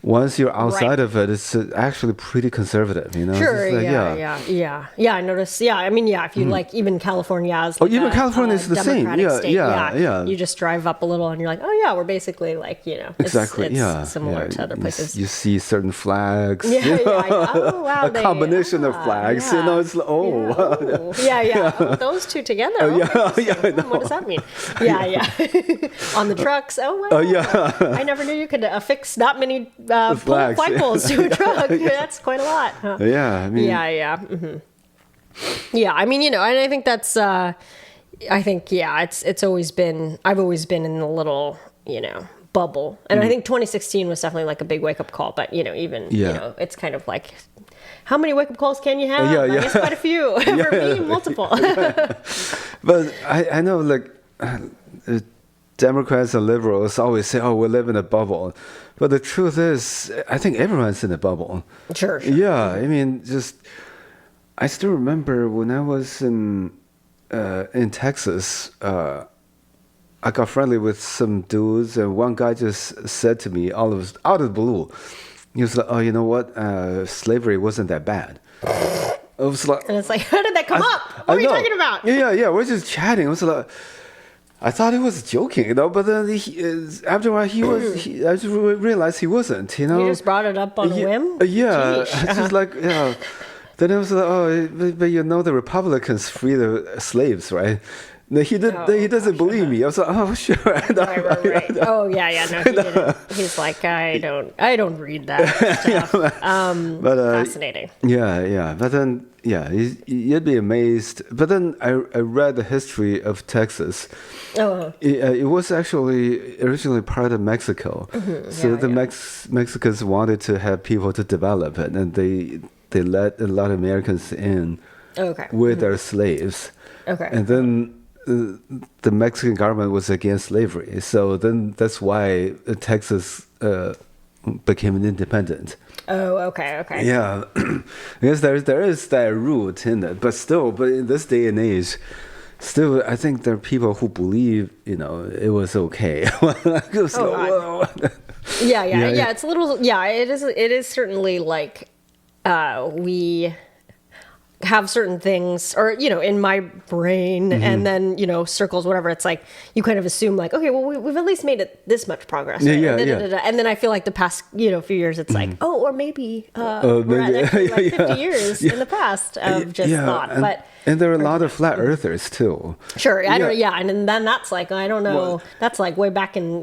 Once you're outside of it, it's actually pretty conservative, Sure, like, yeah. I noticed. Yeah, I mean, if you like, even California has like even California is the same. State. Yeah. You just drive up a little, and you're like, oh yeah, we're basically like, exactly, it's similar to other places. You see certain flags. Oh wow, a combination of flags. It's like, wow. Oh, those two together. What does that mean? Yeah. On the trucks. Oh wow. I never knew you could affix that many. Flagpoles to a truck. That's quite a lot. Huh? Yeah, I mean. Yeah, I mean, and I think that's. I think it's always been. I've always been in the little bubble, and I think 2016 was definitely like a big wake up call. But it's kind of like, how many wake up calls can you have? I guess quite a few. For me, multiple. But I know like. Democrats and liberals always say, "Oh, we live in a bubble," but the truth is, I think everyone's in a bubble. Sure. Yeah, I mean, I still remember when I was in Texas. I got friendly with some dudes, and one guy just said to me, out of the blue, he was like, "Oh, you know what? Slavery wasn't that bad." I was like, and it's like, how did that come up? What are you talking about? Yeah. We're just chatting. I was like. I thought he was joking, but then after a while, I just realized he wasn't, You just brought it up on a whim? Yeah. It's just like, Then I was like, oh, but the Republicans free the slaves, right? No, he doesn't believe me. I was like, oh, sure. Right. Oh, yeah. No, he didn't. He's like, I don't read that stuff. But fascinating. Yeah. But then, you'd be amazed. But then I read the history of Texas. Oh. It was actually originally part of Mexico. So the Mexicans wanted to have people to develop it, and they let a lot of Americans in with their slaves. Okay. And then the Mexican government was against slavery, so then that's why Texas became an independent. Oh, okay. Yeah, because there is that root in it, but in this day and age, still, I think there are people who believe, it was okay. It was Oh, like, God. whoa. Yeah. It's a little. Yeah, it is. It is certainly like we have certain things, or in my brain, and then circles, whatever. It's like you kind of assume like, okay, well, we've at least made it this much progress. Right? And then I feel like the past few years, it's like, oh, or maybe we're at actually like 50 years in the past of just thought, but. And there are a lot of flat earthers too. Sure, I don't. Yeah, and then that's like, I don't know. Well, that's like way back in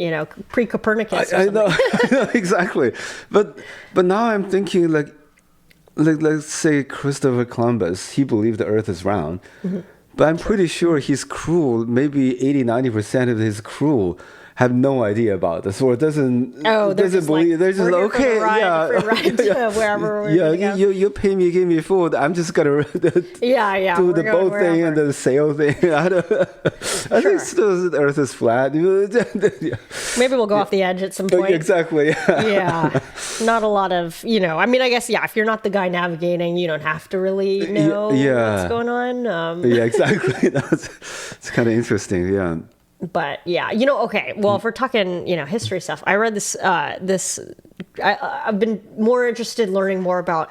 pre-Copernicus. I know, I know exactly. But now I'm thinking like let's say Christopher Columbus, he believed the Earth is round, but I'm pretty sure his crew, maybe 80-90% of his crew, have no idea about this, or doesn't believe. They're just like, okay, wherever we're gonna go. You pay me, give me food. I'm just gonna do the boat thing and the sail thing. I think still the Earth is flat. Maybe we'll go off the edge at some point. Exactly. Yeah, not a lot of I mean, I guess if you're not the guy navigating, you don't have to really know what's going on. Yeah, exactly. It's kind of interesting. Yeah. But yeah, okay. Well, if we're talking, history stuff, I read this. I've been more interested in learning more about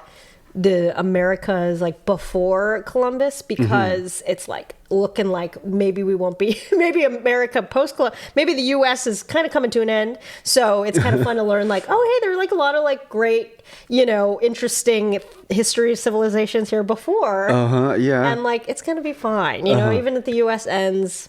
the Americas like before Columbus, because it's like looking like maybe we won't be, maybe America post Columbus, maybe the U.S. is kind of coming to an end. So it's kind of fun to learn like, oh, hey, there are like a lot of like great, interesting history of civilizations here before. Yeah. And like it's gonna be fine. Even if the U.S. ends.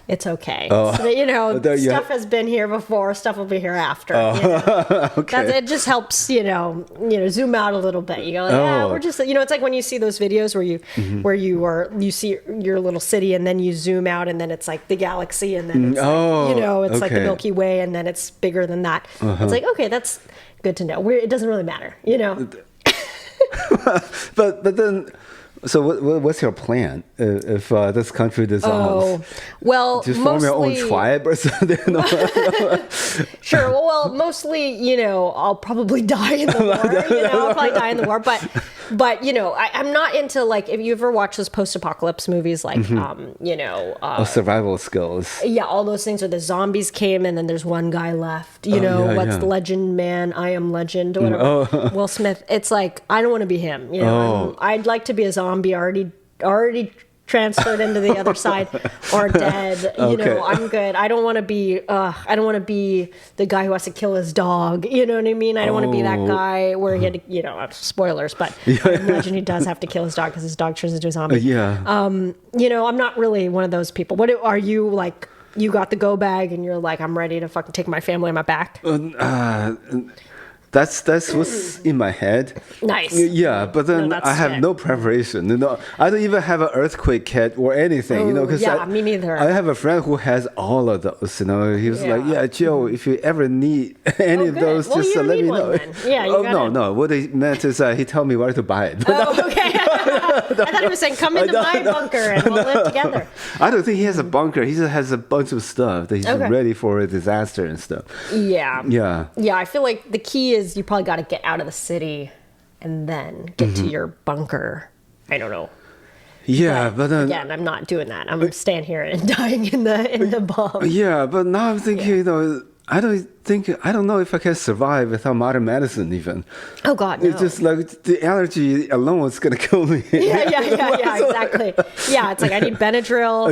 It's okay. Oh. So, stuff has been here before. Stuff will be here after. Okay. It just helps, zoom out a little bit. You go, we're just, it's like when you see those videos where you see your little city, and then you zoom out, and then it's like the galaxy, and then it's it's like the Milky Way, and then it's bigger than that. It's like, okay, that's good to know. It doesn't really matter, but then. So what's your plan if this country dissolves? Well, just form your own tribe or something? Sure. Well, mostly, I'll probably die in the war. I'll probably die in the war. But I'm not into like, if you ever watch those post-apocalypse movies, like survival skills. Yeah, all those things where the zombies came and then there's one guy left. What's the Legend Man? I Am Legend. Or whatever. Will Smith. It's like, I don't want to be him. I'd like to be a zombie already transferred into the other side or dead. I'm good. I don't want to be the guy who has to kill his dog. You know what I mean? I don't want to be that guy where he had to, spoilers, but I imagine he does have to kill his dog because his dog turns into a zombie. I'm not really one of those people. What are you like? You got the go bag and you're like, I'm ready to fucking take my family on my back. That's what's in my head. Nice. Yeah, but then I have no preparation. I don't even have an earthquake kit or anything. Because me neither. I have a friend who has all of those. He was like, Joe, if you ever need any of those, just let me know. No. What he meant is he told me where to buy it. Okay. I thought he was saying, come into my bunker and we'll live together. I don't think he has a bunker. He just has a bunch of stuff that he's ready for a disaster and stuff. Yeah. Yeah. I feel like the key is you probably got to get out of the city and then get to your bunker. I don't know. Yeah, but then again, I'm not doing that. I'm staying here and dying in the bomb. Yeah, but now I'm thinking, I don't know if I can survive without modern medicine even. Oh God, no. It's just like the allergy alone is gonna kill me. Yeah, exactly. Yeah, it's like I need Benadryl.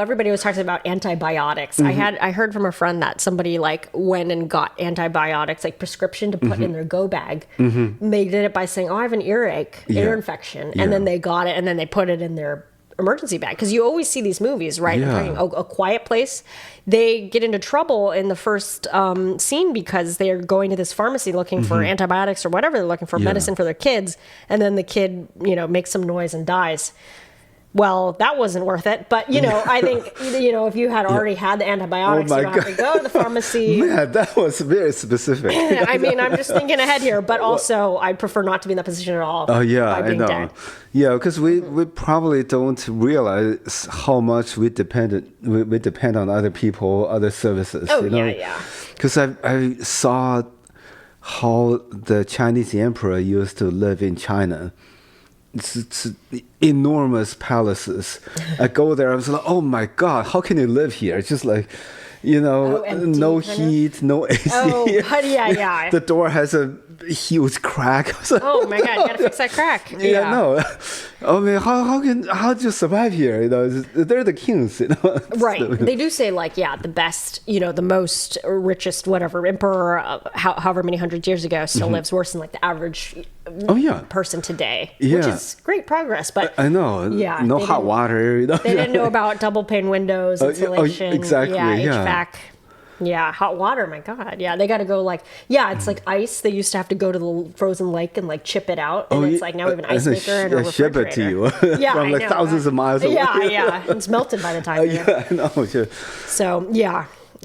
Everybody was talking about antibiotics. I heard from a friend that somebody like went and got antibiotics, like prescription to put in their go bag. They did it by saying, "Oh, I have an earache, ear infection," and then they got it and then they put it in their emergency bag, because you always see these movies, right? A Quiet Place, they get into trouble in the first scene because they're going to this pharmacy looking for antibiotics or whatever they're looking for, medicine for their kids, and then the kid makes some noise and dies. Well, that wasn't worth it. But, I think, if you had already had the antibiotics, you don't have to go to the pharmacy. Man, that was very specific. I mean, I'm just thinking ahead here, but also I'd prefer not to be in that position at all. Oh, yeah, I know. Dead. Yeah, because we probably don't realize how much we depend on other people, other services. Oh, yeah. Because I saw how the Chinese emperor used to live in China. it's enormous palaces. I go there, I was like, oh my god, how can you live here? It's just like, empty, no kind of? heat, no AC. Oh, yeah. The door has a huge crack. I was like, Oh my god, you gotta fix that crack. yeah, no. I mean, how do you survive here? They're the kings, Right. They do say like, the best, the most richest, whatever emperor, however many hundreds years ago, still lives worse than like the average person today, which is great progress. But I know. Yeah, No hot water. They didn't know about double pane windows, insulation, exactly. HVAC. Yeah, hot water, my God. Yeah, they got to go like, it's like ice. They used to have to go to the frozen lake and like chip it out. And it's like now we have an ice maker and a refrigerator. Ship it to you from like thousands of miles away. Yeah. It's melted by the time. I know. Sure. So,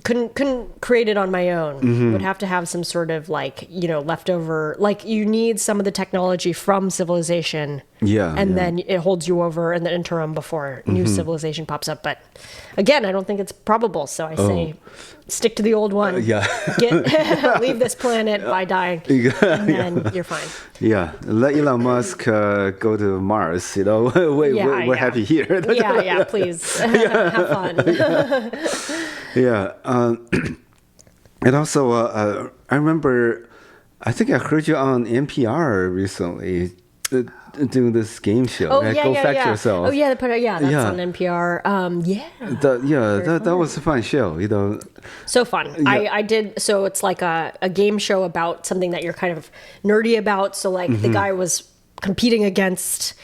couldn't create it on my own. Would have to have some sort of like, leftover, like you need some of the technology from civilization. And then it holds you over in the interim before new civilization pops up. But again, I don't think it's probable. So I say stick to the old one. Leave this planet by dying. And then you're fine. Yeah. Let Elon Musk go to Mars, we're happy here. Please. Have fun. Yeah. And also, I remember, I think I heard you on NPR recently doing this game show. Oh, Go Fact Yourself. Oh, yeah. That's on NPR. That was a fun show, So fun. Yeah. I did. So it's like a game show about something that you're kind of nerdy about. So like the guy was competing against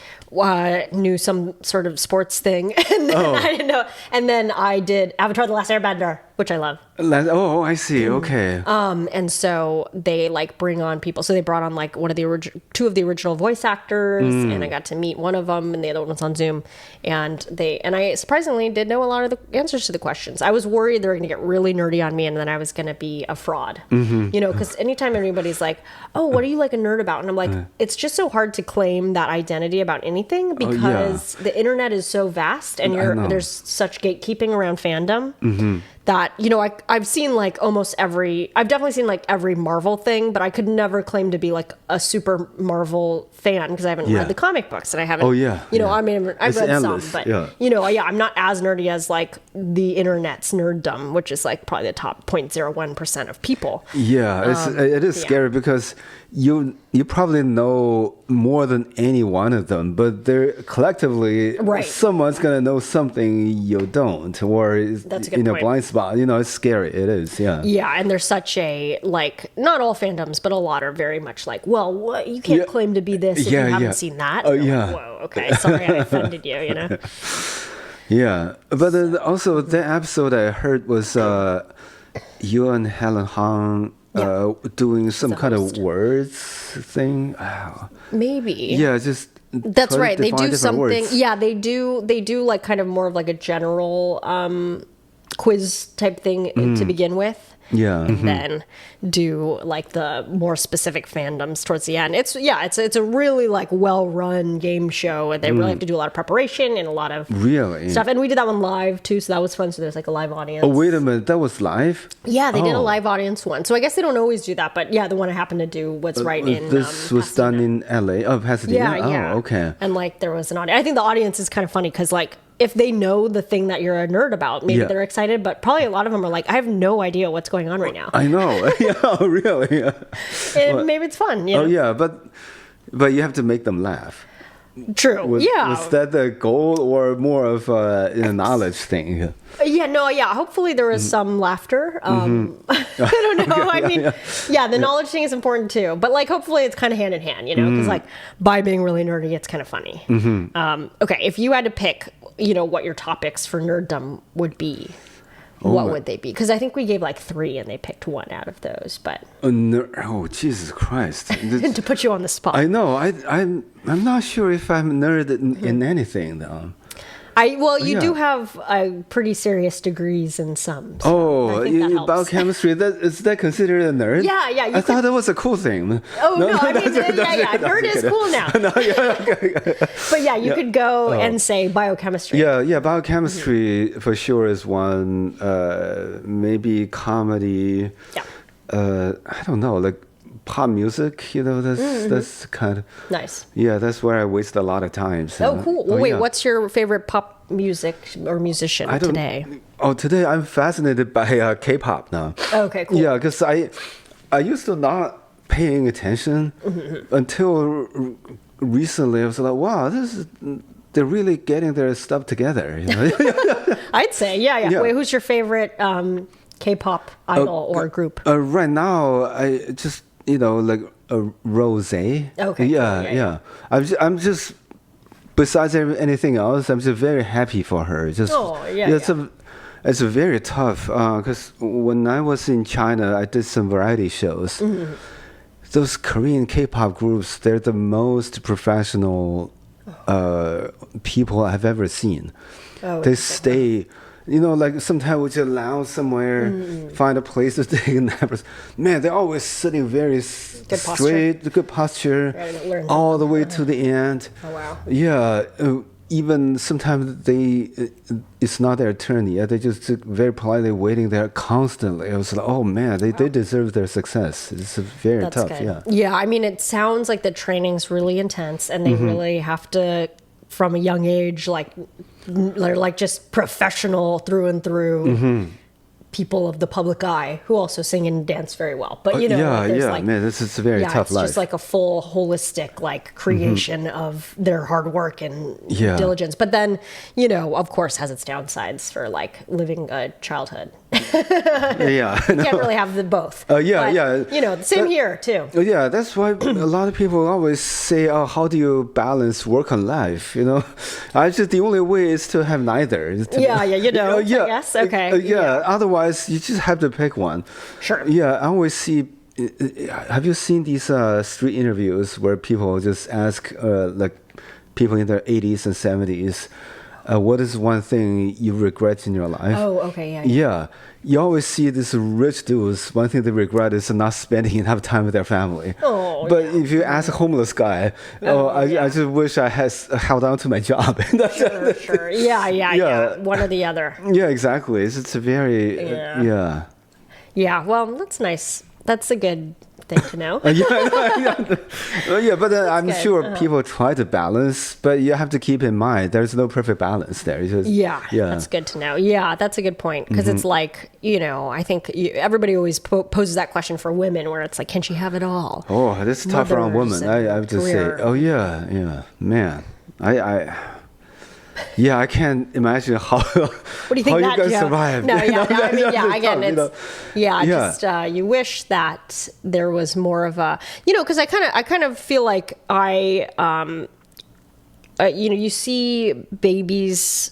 knew some sort of sports thing, and then I didn't know. And then I did Avatar: The Last Airbender, which I love. Oh, I see. Okay. And so they like bring on people. So they brought on like two of the original voice actors, and I got to meet one of them, and the other one was on Zoom. And I surprisingly did know a lot of the answers to the questions. I was worried they were going to get really nerdy on me, and then I was going to be a fraud. Because anytime anybody's like, "Oh, what are you like a nerd about?" and I'm like, it's just so hard to claim that identity about anything because the internet is so vast, and there's such gatekeeping around fandom. That I've seen like I've definitely seen like every Marvel thing, but I could never claim to be like a super Marvel fan because I haven't read the comic books and I haven't. I mean I've read endless. some, but I'm not as nerdy as like the internet's nerddom, which is like probably the top 0.01% of people. Yeah, it is scary because you probably know more than any one of them, but they're collectively someone's gonna know something you don't, or that's a good point. Blind spot. It's scary. It is. Yeah, and there's such a like not all fandoms, but a lot are very much like, well, what, you can't claim to be this if you haven't seen that. Oh like, whoa, okay, sorry I offended you. Yeah, but then also the episode I heard was you and Helen Hong doing some kind of words thing. Maybe. Yeah, just that's right. They do something. Words. Yeah, they do like kind of more of like a general quiz type thing to begin with. Yeah. And then do like the more specific fandoms towards the end. It's a really like well-run game show, and they really have to do a lot of preparation and a lot of stuff. And we did that one live too, so that was fun. So there's like a live audience. Oh, wait a minute, that was live? Yeah, they did a live audience one. So I guess they don't always do that, but the one I happened to do was in this was done in LA. Oh, Pasadena. Yeah. Oh, okay. And like there was an audience. I think the audience is kind of funny because like if they know the thing that you're a nerd about, maybe they're excited, but probably a lot of them are like, I have no idea what's going on right now. I know. Yeah, really. Yeah. And maybe it's fun. Oh, yeah, but you have to make them laugh. True. Was that the goal or more of a knowledge thing? Hopefully there was some laughter. I don't know. I mean, the knowledge thing is important too. But like, hopefully it's kind of hand in hand, because like by being really nerdy, it's kind of funny. Okay, if you had to pick, what your topics for nerddom would be, what would they be? Because I think we gave like 3 and they picked 1 out of those. But oh, Jesus Christ! To put you on the spot. I know. I'm not sure if I'm a nerd in anything though. You do have pretty serious degrees in some. So biochemistry. Is that considered a nerd? Yeah. I thought that was a cool thing. Oh no! I mean, nerd is cool now. But you could go and say biochemistry. Yeah. Biochemistry for sure is one. Maybe comedy. Yeah. I don't know, like pop music, that's kind of Nice. yeah, that's where I waste a lot of time. So. Oh, cool. Well, wait, yeah. what's your favorite pop music or musician today? Oh, today I'm fascinated by K-pop now. Okay, cool. Yeah, because I used to not paying attention until recently. I was like, wow, they're really getting their stuff together. I'd say, yeah. Yeah. Wait, who's your favorite K-pop idol or group? Right now, I just like Rose. Okay, Yeah, cool. Yeah. I'm just besides anything else, I'm just very happy for her. Just it's a very tough because when I was in China, I did some variety shows. Those Korean K-pop groups, they're the most professional people I've ever seen. They stay, like sometimes we just lounge somewhere, find a place to take a nap. Man, they're always sitting very straight, good posture, all the way to the end. Oh, wow. Yeah. Even sometimes it's not their turn yet. They just very politely waiting there constantly. I was like, oh man, they deserve their success. It's very tough. Good. Yeah. Yeah, I mean, it sounds like the training's really intense, and they really have to, from a young age, they're like just professional through and through. People of the public eye who also sing and dance very well. But man, this is a very tough life. It's just like a full holistic creation of their hard work and diligence. But then, of course, has its downsides for living a childhood. Yeah, you can't really have the both. Same here too. Yeah, that's why a lot of people always say, "Oh, how do you balance work and life?" I just the only way is to have neither. I guess. Okay. Otherwise you just have to pick one. Sure. Yeah, I always see. Have you seen these street interviews where people just ask people in their 80s and 70s? What is one thing you regret in your life? Oh, okay, yeah. You always see these rich dudes, one thing they regret is not spending enough time with their family. Oh, but if you ask a homeless guy, I just wish I had held on to my job. Sure. Yeah. One or the other. Yeah, exactly. It's a very, Yeah, well, that's nice. That's a good thing to know. But I'm good. sure people try to balance, but you have to keep in mind there's no perfect balance there. That's good to know. Yeah, that's a good point because it's I think everybody always poses that question for women where it's like, can she have it all? Oh, that's tougher on women. I have to say. Oh yeah, man. I can't imagine how. What do you think you guys survive? No, again, it's you wish that there was more of a, because I kind of feel like you see babies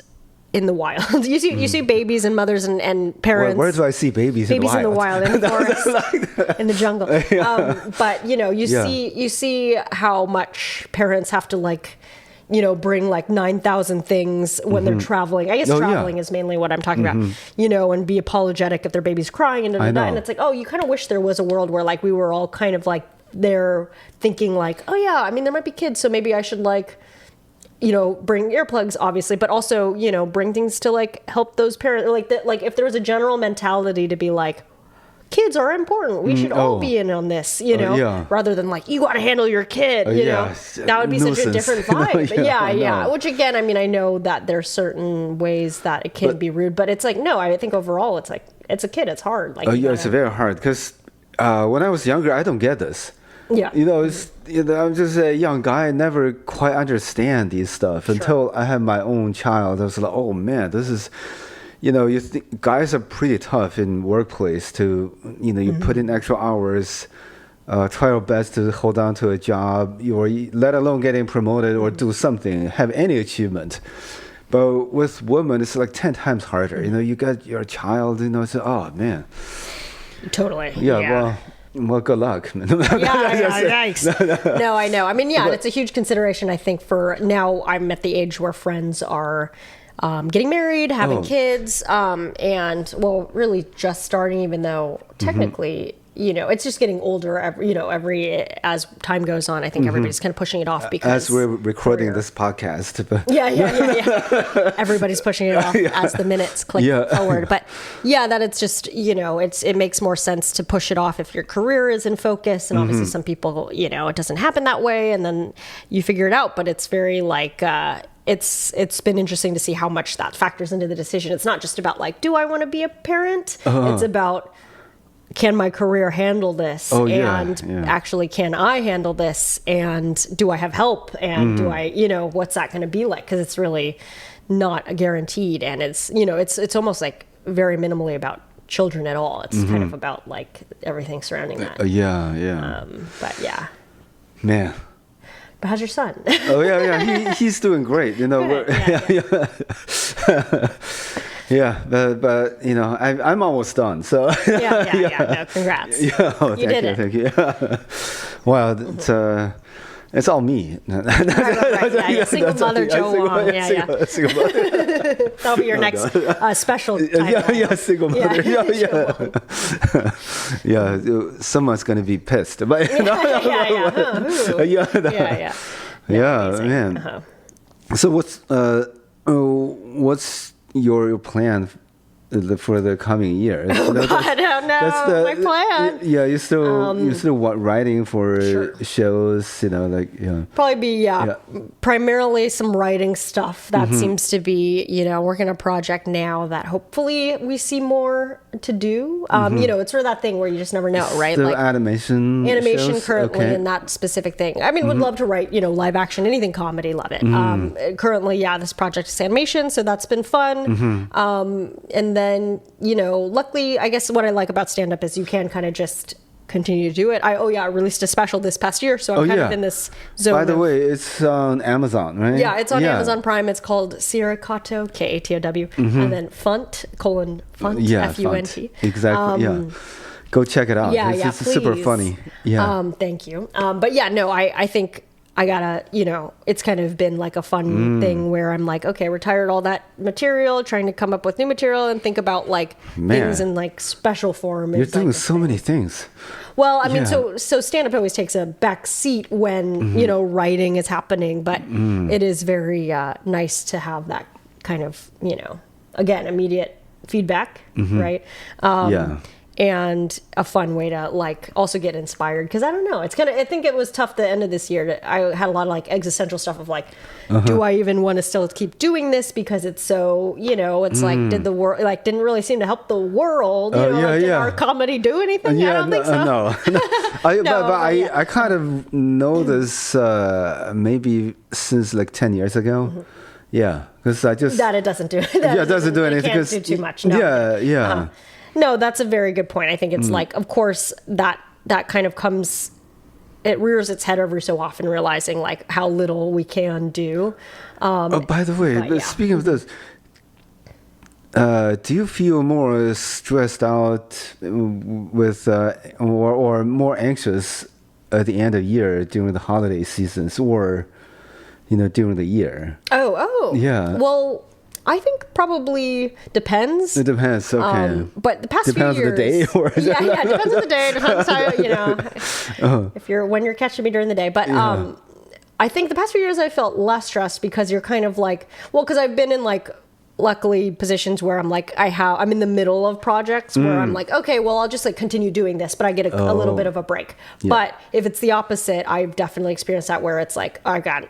in the wild. You see babies and mothers and parents. Where do I see babies in the wild? In the forest, in the jungle. But you see how much parents have to bring 9,000 things when they're traveling. I guess traveling is mainly what I'm talking about, and be apologetic if their baby's crying and and it's like, oh, you kind of wish there was a world where we were all kind of they're thinking oh yeah, I mean, there might be kids, so maybe I should bring earplugs, obviously, but also, bring things to help those parents, if there was a general mentality to be kids are important. We should all be in on this, rather than you got to handle your kid, that would be such a different vibe. Which again, I mean, I know that there's certain ways that it can be rude, but it's no, I think overall it's it's a kid. It's hard. It's very hard because when I was younger, I don't get this. Yeah. I'm just a young guy. I never quite understand these stuff until I had my own child. I was like, oh man, this is... you think guys are pretty tough in workplace to, you put in extra hours, try your best to hold on to a job, or let alone getting promoted or do something, have any achievement. But with women, it's 10 times harder. You got your child, it's oh man. Totally. Yeah. Well, good luck. Yikes. No, I know. I mean, it's a huge consideration, I think, for now. I'm at the age where friends are getting married, having kids, and really just starting, even though technically it's just getting older every as time goes on. I think everybody's kind of pushing it off because as we're recording this podcast. But yeah. Everybody's pushing it off as the minutes click forward. But that it's just, it makes more sense to push it off if your career is in focus. And obviously some people, it doesn't happen that way, and then you figure it out. But it's very like, it's been interesting to see how much that factors into the decision. It's not just about like, do I want to be a parent? It's about, can my career handle this? Actually, can I handle this? And do I have help? And do I, what's that going to be like? Because it's really not guaranteed. And it's, it's almost like very minimally about children at all. It's kind of about like everything surrounding that. But yeah. Man. But how's your son? He's doing great. But I'm almost done. So No, congrats. You did it. Thank you. Well, it's all me. Right. Single mother Joe Wong. Single mother. That'll be your next special title. Single mother. Someone's gonna be pissed, but man. So what's your plan for the coming year? I don't know my plan. You're still writing for shows, Probably be primarily some writing stuff. That seems to be, working a project now that hopefully we see more to do. It's sort of that thing where you just never know, right? The like animation shows? Currently in that specific thing. I mean, would love to write, live action, anything comedy, love it. Currently, this project is animation, so that's been fun. And then, luckily, I guess what I like about stand-up is you can kind of just continue to do it. I released a special this past year, so I'm kind of in this zone. By the way, it's on Amazon, right? Yeah, it's on Amazon Prime. It's called Sierra Katow, Katow, and then Funt, Funt, Funt. Exactly, Go check it out. It's super funny. Thank you. But I think I gotta, it's kind of been like a fun thing where I'm like, okay, retired all that material, trying to come up with new material and think about like things in like special form. You're doing so many things. Well, I mean, so stand-up always takes a back seat when, writing is happening, but it is very nice to have that kind of, again, immediate feedback, right? And a fun way to like also get inspired, because I don't know, it's I think it was tough the end of this year. I had a lot of like existential stuff of like, do I even want to still keep doing this because it's so, it's like, did the world like didn't really seem to help the world? Did our comedy do anything? I don't think so. No. I kind of know this maybe since like 10 years ago. Yeah, because I just that it doesn't do it doesn't do anything because do too much. No. No, that's a very good point. I think it's like, of course, that kind of comes, it rears its head every so often, realizing like how little we can do. By the way, speaking of this, do you feel more stressed out with or more anxious at the end of the year during the holiday seasons, or during the year? Yeah. Well, I think probably depends. It depends. Okay. But the past few years, depends on the day, or it depends on the day. Depends how if when you're catching me during the day. But I think the past few years I felt less stressed because you're kind of like, because I've been in like, luckily, positions where I'm like, I'm in the middle of projects where I'm like, okay, well, I'll just like continue doing this, but I get a little bit of a break. But if it's the opposite, I've definitely experienced that where it's like, I've got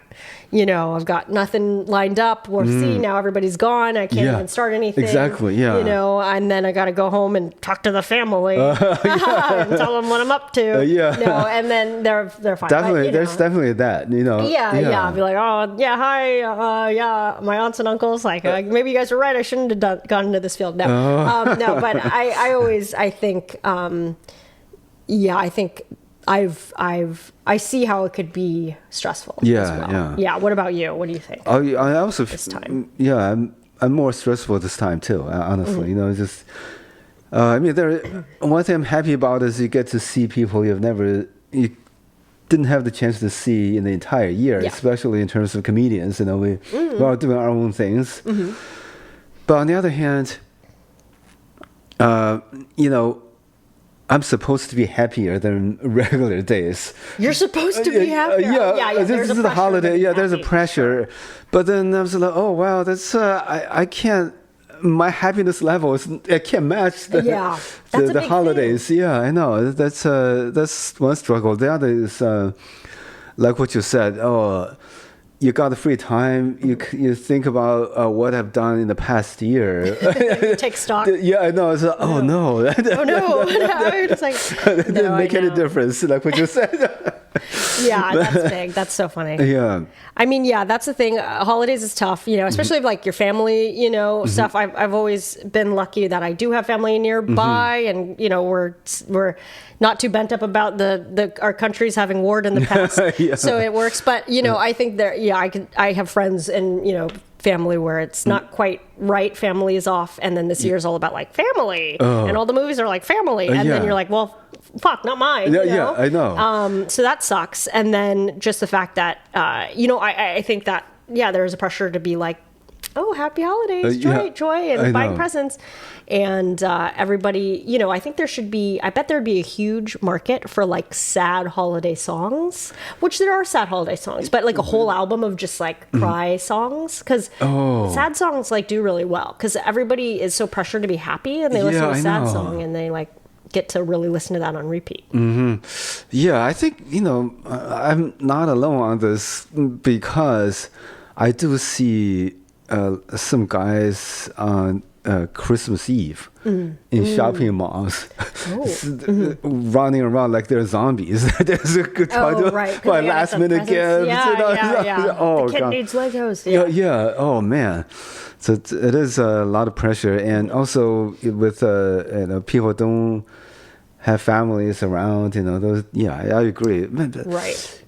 nothing lined up. We'll see, now everybody's gone. I can't even start anything. Exactly, and then I got to go home and talk to the family and tell them what I'm up to. And then they're fine. Definitely, but, there's definitely that, I'll be like, hi, my aunts and uncles, like, maybe you guys were right. I shouldn't have gone into this field. No, but I think I see how it could be stressful. Yeah. What about you? What do you think? I also this time. I'm more stressful this time too. Honestly, just. One thing I'm happy about is you get to see people you didn't have the chance to see in the entire year, especially in terms of comedians. We're all doing our own things. But on the other hand, I'm supposed to be happier than regular days. You're supposed to be happier. Yeah, this is the holiday. Yeah, there's a pressure. Sure. But then I was like, oh wow, that's I can't. My happiness level is I can't match the that's a the big holidays. thing. Yeah, I know. That's one struggle. The other is like what you said. Oh, you got the free time. You think about what I've done in the past year. You take stock. Yeah, I know. It's like, oh no. Oh no. It's like, It didn't make any difference, like what you said. Yeah, that's big. That's so funny. Yeah. I mean, yeah, that's the thing. Holidays is tough, especially if, like your family, stuff. I've always been lucky that I do have family nearby, and we're not too bent up about our countries having warred in the past, so it works. But I think I have friends and family where it's not quite right. Family is off, and then this year's all about like family, and all the movies are like family, and then you're like, well, fuck, not mine. Yeah, I know. So that sucks. And then just the fact that, I think that, there is a pressure to be like, oh, happy holidays, joy, and buying presents. And everybody, I think I bet there'd be a huge market for like sad holiday songs, which there are sad holiday songs, but like a whole album of just like cry songs. Because sad songs like do really well because everybody is so pressured to be happy and they listen to a sad song and they like get to really listen to that on repeat. Yeah, I think, I'm not alone on this because I do see some guys on Christmas Eve in shopping malls running around like they're zombies. There's a good by last minute gifts. Yeah. Oh, the kid God. needs Legos. Yeah. Oh, man. So it is a lot of pressure. And also with, people don't have families around, those, I agree. Right.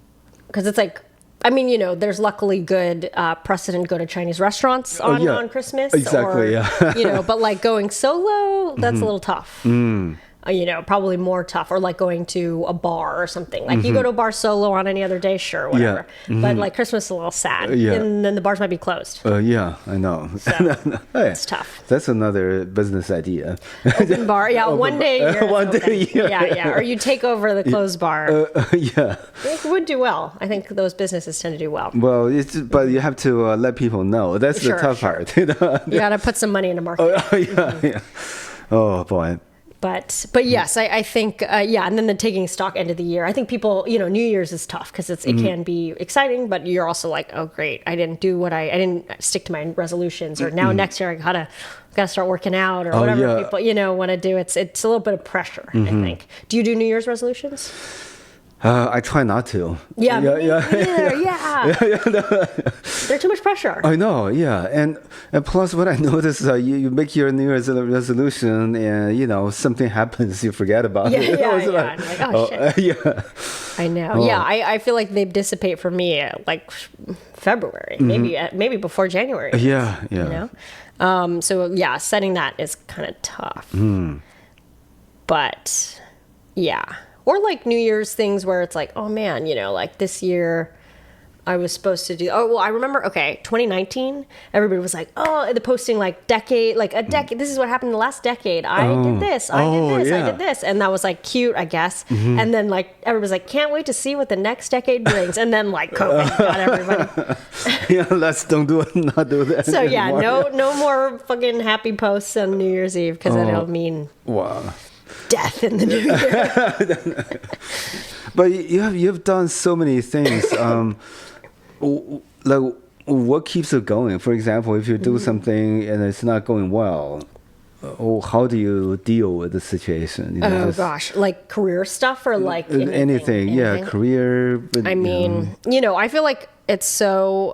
Because it's like, I mean, there's luckily good precedent go to Chinese restaurants on Christmas. Exactly, but like going solo, that's a little tough. Probably more tough. Or like going to a bar or something. Like you go to a bar solo on any other day, sure, whatever. But like Christmas is a little sad. And then the bars might be closed. Yeah, I know. So hey, it's tough. That's another business idea. Open bar. Yeah, one day a year. One day, yeah. Or you take over the closed bar. Yeah. It would do well. I think those businesses tend to do well. Well, but you have to let people know. That's the tough part. You got to put some money into marketing. Yeah. Oh, boy. But yes, I think, and then the taking stock end of the year. I think people, New Year's is tough because it can be exciting, but you're also like, oh, great, I didn't stick to my resolutions, or now next year I gotta start working out, or whatever people, want to do. It's a little bit of pressure, I think. Do you do New Year's resolutions? I try not to. Yeah. There's too much pressure. I know, yeah. And plus what I noticed, you make your New Year's resolution and, something happens, you forget about it. Like, oh, shit. Yeah. I know. Yeah, I feel like they dissipate for me like February, maybe before January. Yeah. So, setting that is kind of tough. But, yeah. Or like New Year's things where it's like, oh man, like this year I was supposed to do, I remember, 2019, everybody was like, the posting like a decade, this is what happened in the last decade. I did this, I did this. And that was like cute, I guess. And then like, everybody's like, can't wait to see what the next decade brings. And then like COVID got everybody. Let's not do that. So anymore. no more fucking happy posts on New Year's Eve because it'll mean death in the new year. But you've done so many things. Like, what keeps it going? For example, if you do something and it's not going well, how do you deal with the situation? Gosh, like career stuff or like anything? Yeah, career. But, I mean, I feel like it's so.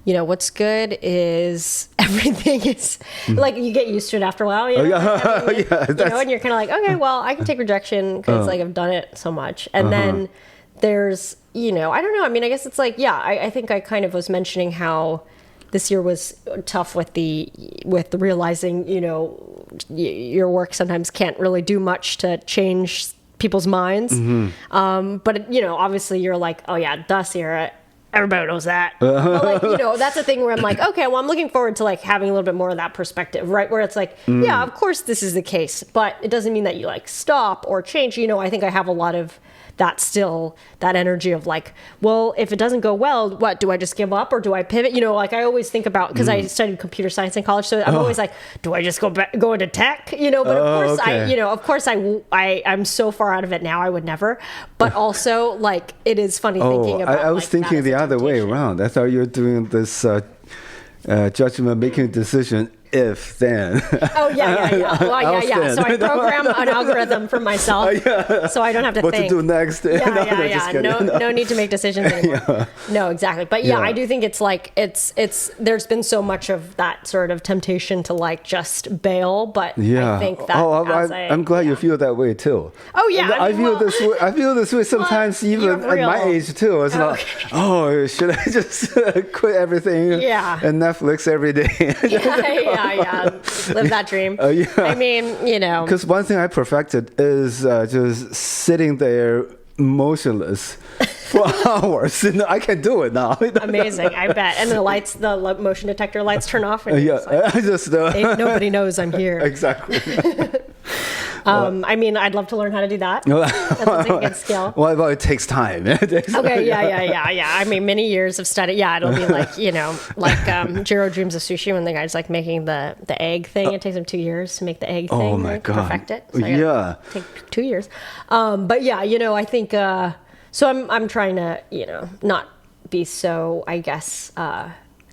What's good is everything is like you get used to it after a while. And you're kind of like, okay, well, I can take rejection because like I've done it so much. And then there's, I don't know. I mean, I guess it's like, I think I kind of was mentioning how this year was tough with the realizing, your work sometimes can't really do much to change people's minds. But obviously you're like, oh yeah, this year everybody knows that. But like, you know, that's a thing where I'm like, okay, well, I'm looking forward to like having a little bit more of that perspective, right? Where it's like, yeah, of course this is the case, but it doesn't mean that you like stop or change. You know, I think I have a lot of that still, that energy of like, well, if it doesn't go well, what, do I just give up or do I pivot? You know, like I always think about, because I studied computer science in college, so I'm always like, do I just go into tech? You know, but of course I'm so far out of it now, I would never. But also, like, it is funny thinking about. I was like, thinking the other way around. I thought you were doing this judgment, making decision. If then. Oh yeah. Well, yeah. So I program an algorithm for myself, so I don't have to what think. to do next. No need to make decisions anymore. No, exactly. But I do think it's like it's. There's been so much of that sort of temptation to like just bail, but I think that. I'm glad you feel that way too. Oh yeah, I feel this way. I feel this way sometimes, even at my age too. It's like, should I just quit everything? Yeah. And Netflix every day. Yeah. Live that dream. I mean, you know. Because one thing I perfected is just sitting there motionless for hours. I can do it now. Amazing, I bet. And the motion detector lights turn off. And I just nobody knows I'm here. Exactly. I mean, I'd love to learn how to do that. That sounds like a good skill. Well, it takes time. Okay, yeah. I mean, many years of study. Yeah, it'll be like, you know, like Jiro dreams of sushi when the guy's like making the egg thing. It takes him 2 years to make the egg thing. Oh my God. Perfect it. So take 2 years. But yeah, you know, I think, so I'm trying to, you know, not be so, I guess,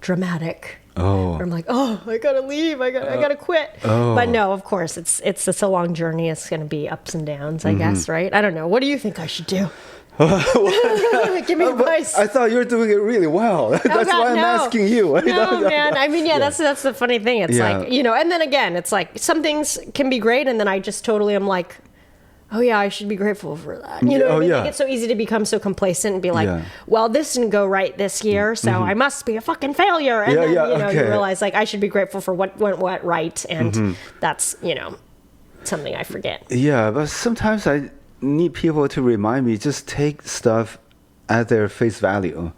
dramatic. I'm like, I gotta leave. I gotta quit. But no, of course, it's a long journey. It's gonna be ups and downs, I guess, right? I don't know. What do you think I should do? Give me advice. I thought you were doing it really well. That's why I'm asking you. No, man. I mean, that's the funny thing. It's like, you know, and then again, it's like some things can be great, and then I just totally am like, oh yeah, I should be grateful for that. You know what I mean? Like, it's so easy to become so complacent and be like, well, this didn't go right this year, so I must be a fucking failure. And then, you know, you realize like I should be grateful for what went right, and that's, you know, something I forget. Yeah, but sometimes I need people to remind me, just take stuff at their face value.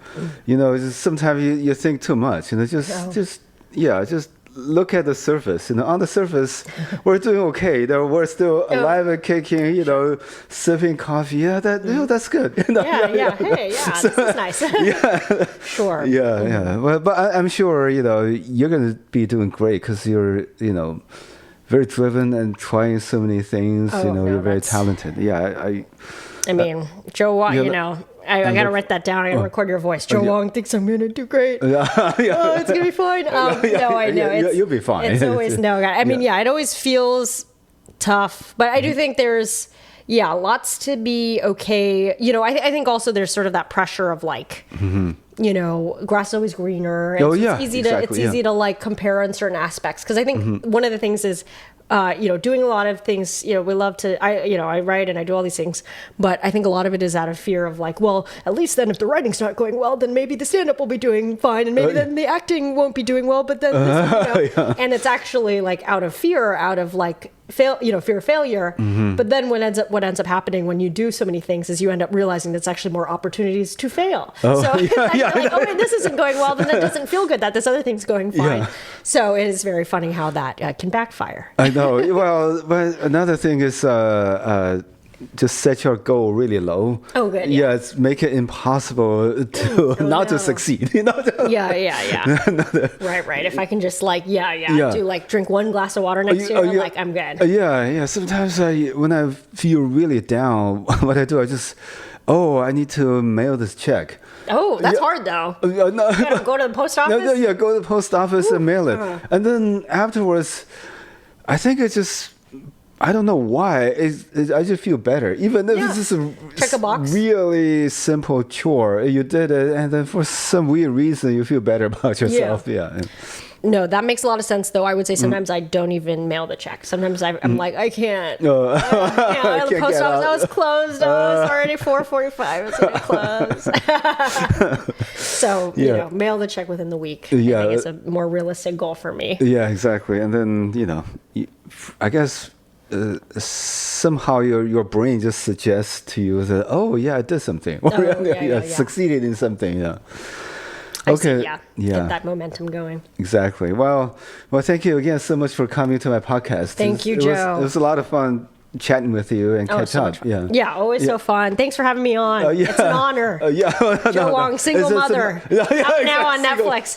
You know, sometimes you think too much, you know, just look at the surface. You know, on the surface, we're doing okay. You know, we're still alive and kicking. You know, sipping coffee. Yeah, that's good. You know, Hey, this is nice. Sure. Yeah. Well, but I'm sure, you know, you're gonna be doing great because you're, you know, very driven and trying so many things. You know, you're very talented. Yeah, I mean, Joe Wong, you know, I got to write that down. I got to record your voice. Joe Wong thinks I'm going to do great. It's going to be fine. No, I know. You'll be fine. It's always, I mean, it always feels tough. But I do think there's, lots to be okay. You know, I think also there's sort of that pressure of like, you know, grass is always greener. It's easy to like compare on certain aspects. Because I think one of the things is, you know, doing a lot of things, you know, we love to, I write and I do all these things, but I think a lot of it is out of fear of like, well, at least then if the writing's not going well, then maybe the stand-up will be doing fine, and maybe then the acting won't be doing well, but then this, you know, and it's actually like out of fear, out of like, fear of failure. But then what ends up happening when you do so many things is you end up realizing there's actually more opportunities to fail. Like, this isn't going well, then that doesn't feel good that this other thing's going fine. So it is very funny how that can backfire. I know. Well, but another thing is just set your goal really low. Oh, good. Yeah, it's make it impossible to succeed. You know. Right. If I can just like do like drink one glass of water next year, I'm like, I'm good. Yeah. Sometimes when I feel really down, what I do, I need to mail this check. Oh, that's hard though. No, you gotta go to the post office. Go to the post office and mail it, and then afterwards, I think it's just. I don't know why. I just feel better. Even if it's just check a box. Really simple chore, you did it, and then for some weird reason, you feel better about yourself. Yeah. No, that makes a lot of sense, though. I would say sometimes I don't even mail the check. Sometimes I'm like, I can't. The post office, it's closed. It's already 4:45. It's already closed. So, you know, mail the check within the week. I think is a more realistic goal for me. Yeah, exactly. And then, you know, I guess somehow your brain just suggests to you that, oh yeah, I did something, or yeah. succeeded in something. Yeah. I see, Okay. yeah. Yeah. Get that momentum going. Exactly. Well, thank you again so much for coming to my podcast. Thank you, Joe. It was a lot of fun chatting with you and catch so up. much fun. Yeah, always so fun. Thanks for having me on. Yeah. It's an honor. Joe Wong, single mother. Out now on Netflix.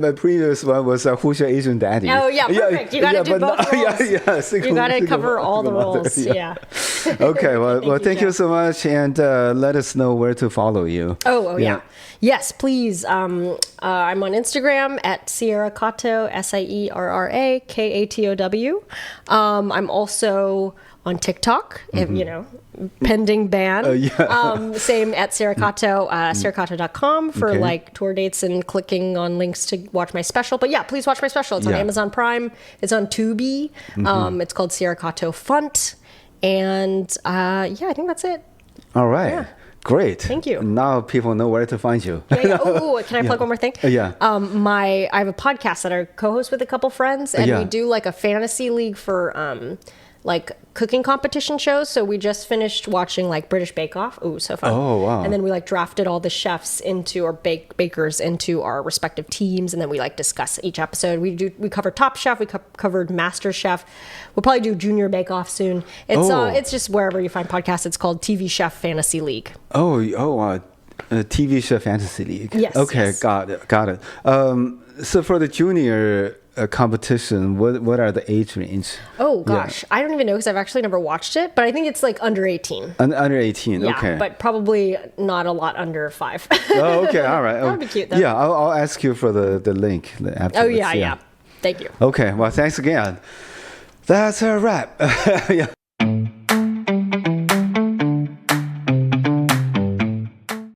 My previous one was Who's Your Asian Daddy? Oh, yeah, perfect. You got to do both roles. Single, you got to single cover all the mother. roles. Yeah. Okay, well, thank you so much, and let us know where to follow you. Oh, yeah. Yes, please. I'm on Instagram at Sierra Katow, Sierra Katow. I'm also on TikTok, pending ban. Same at Sierra Katow, SierraKatow.com for like tour dates and clicking on links to watch my special. But yeah, please watch my special. It's on Amazon Prime. It's on Tubi. It's called Sierra Katow Funt. And I think that's it. All right. Yeah. Great. Thank you. Now people know where to find you. Oh, can I plug one more thing? Yeah. I have a podcast that I co-host with a couple friends, and we do like a fantasy league for like cooking competition shows. So we just finished watching like British Bake Off. Ooh, so fun. Oh, wow. And then we like drafted all the chefs into or bakers into our respective teams, and then we like discuss each episode. We covered Top Chef, we covered Master Chef. We'll probably do Junior Bake Off soon. It's just wherever you find podcasts. It's called TV Chef Fantasy League. TV Chef Fantasy League. Yes. Okay, yes. got it. So for the junior competition, what are the age range? Oh gosh, I don't even know because I've actually never watched it, but I think it's like under 18. Under 18, yeah, okay. But probably not a lot under 5. Oh, okay, all right. That would be cute though. Yeah, I'll ask you for the link afterwards. Oh yeah. Thank you. Okay, well, thanks again. That's a wrap. Yeah.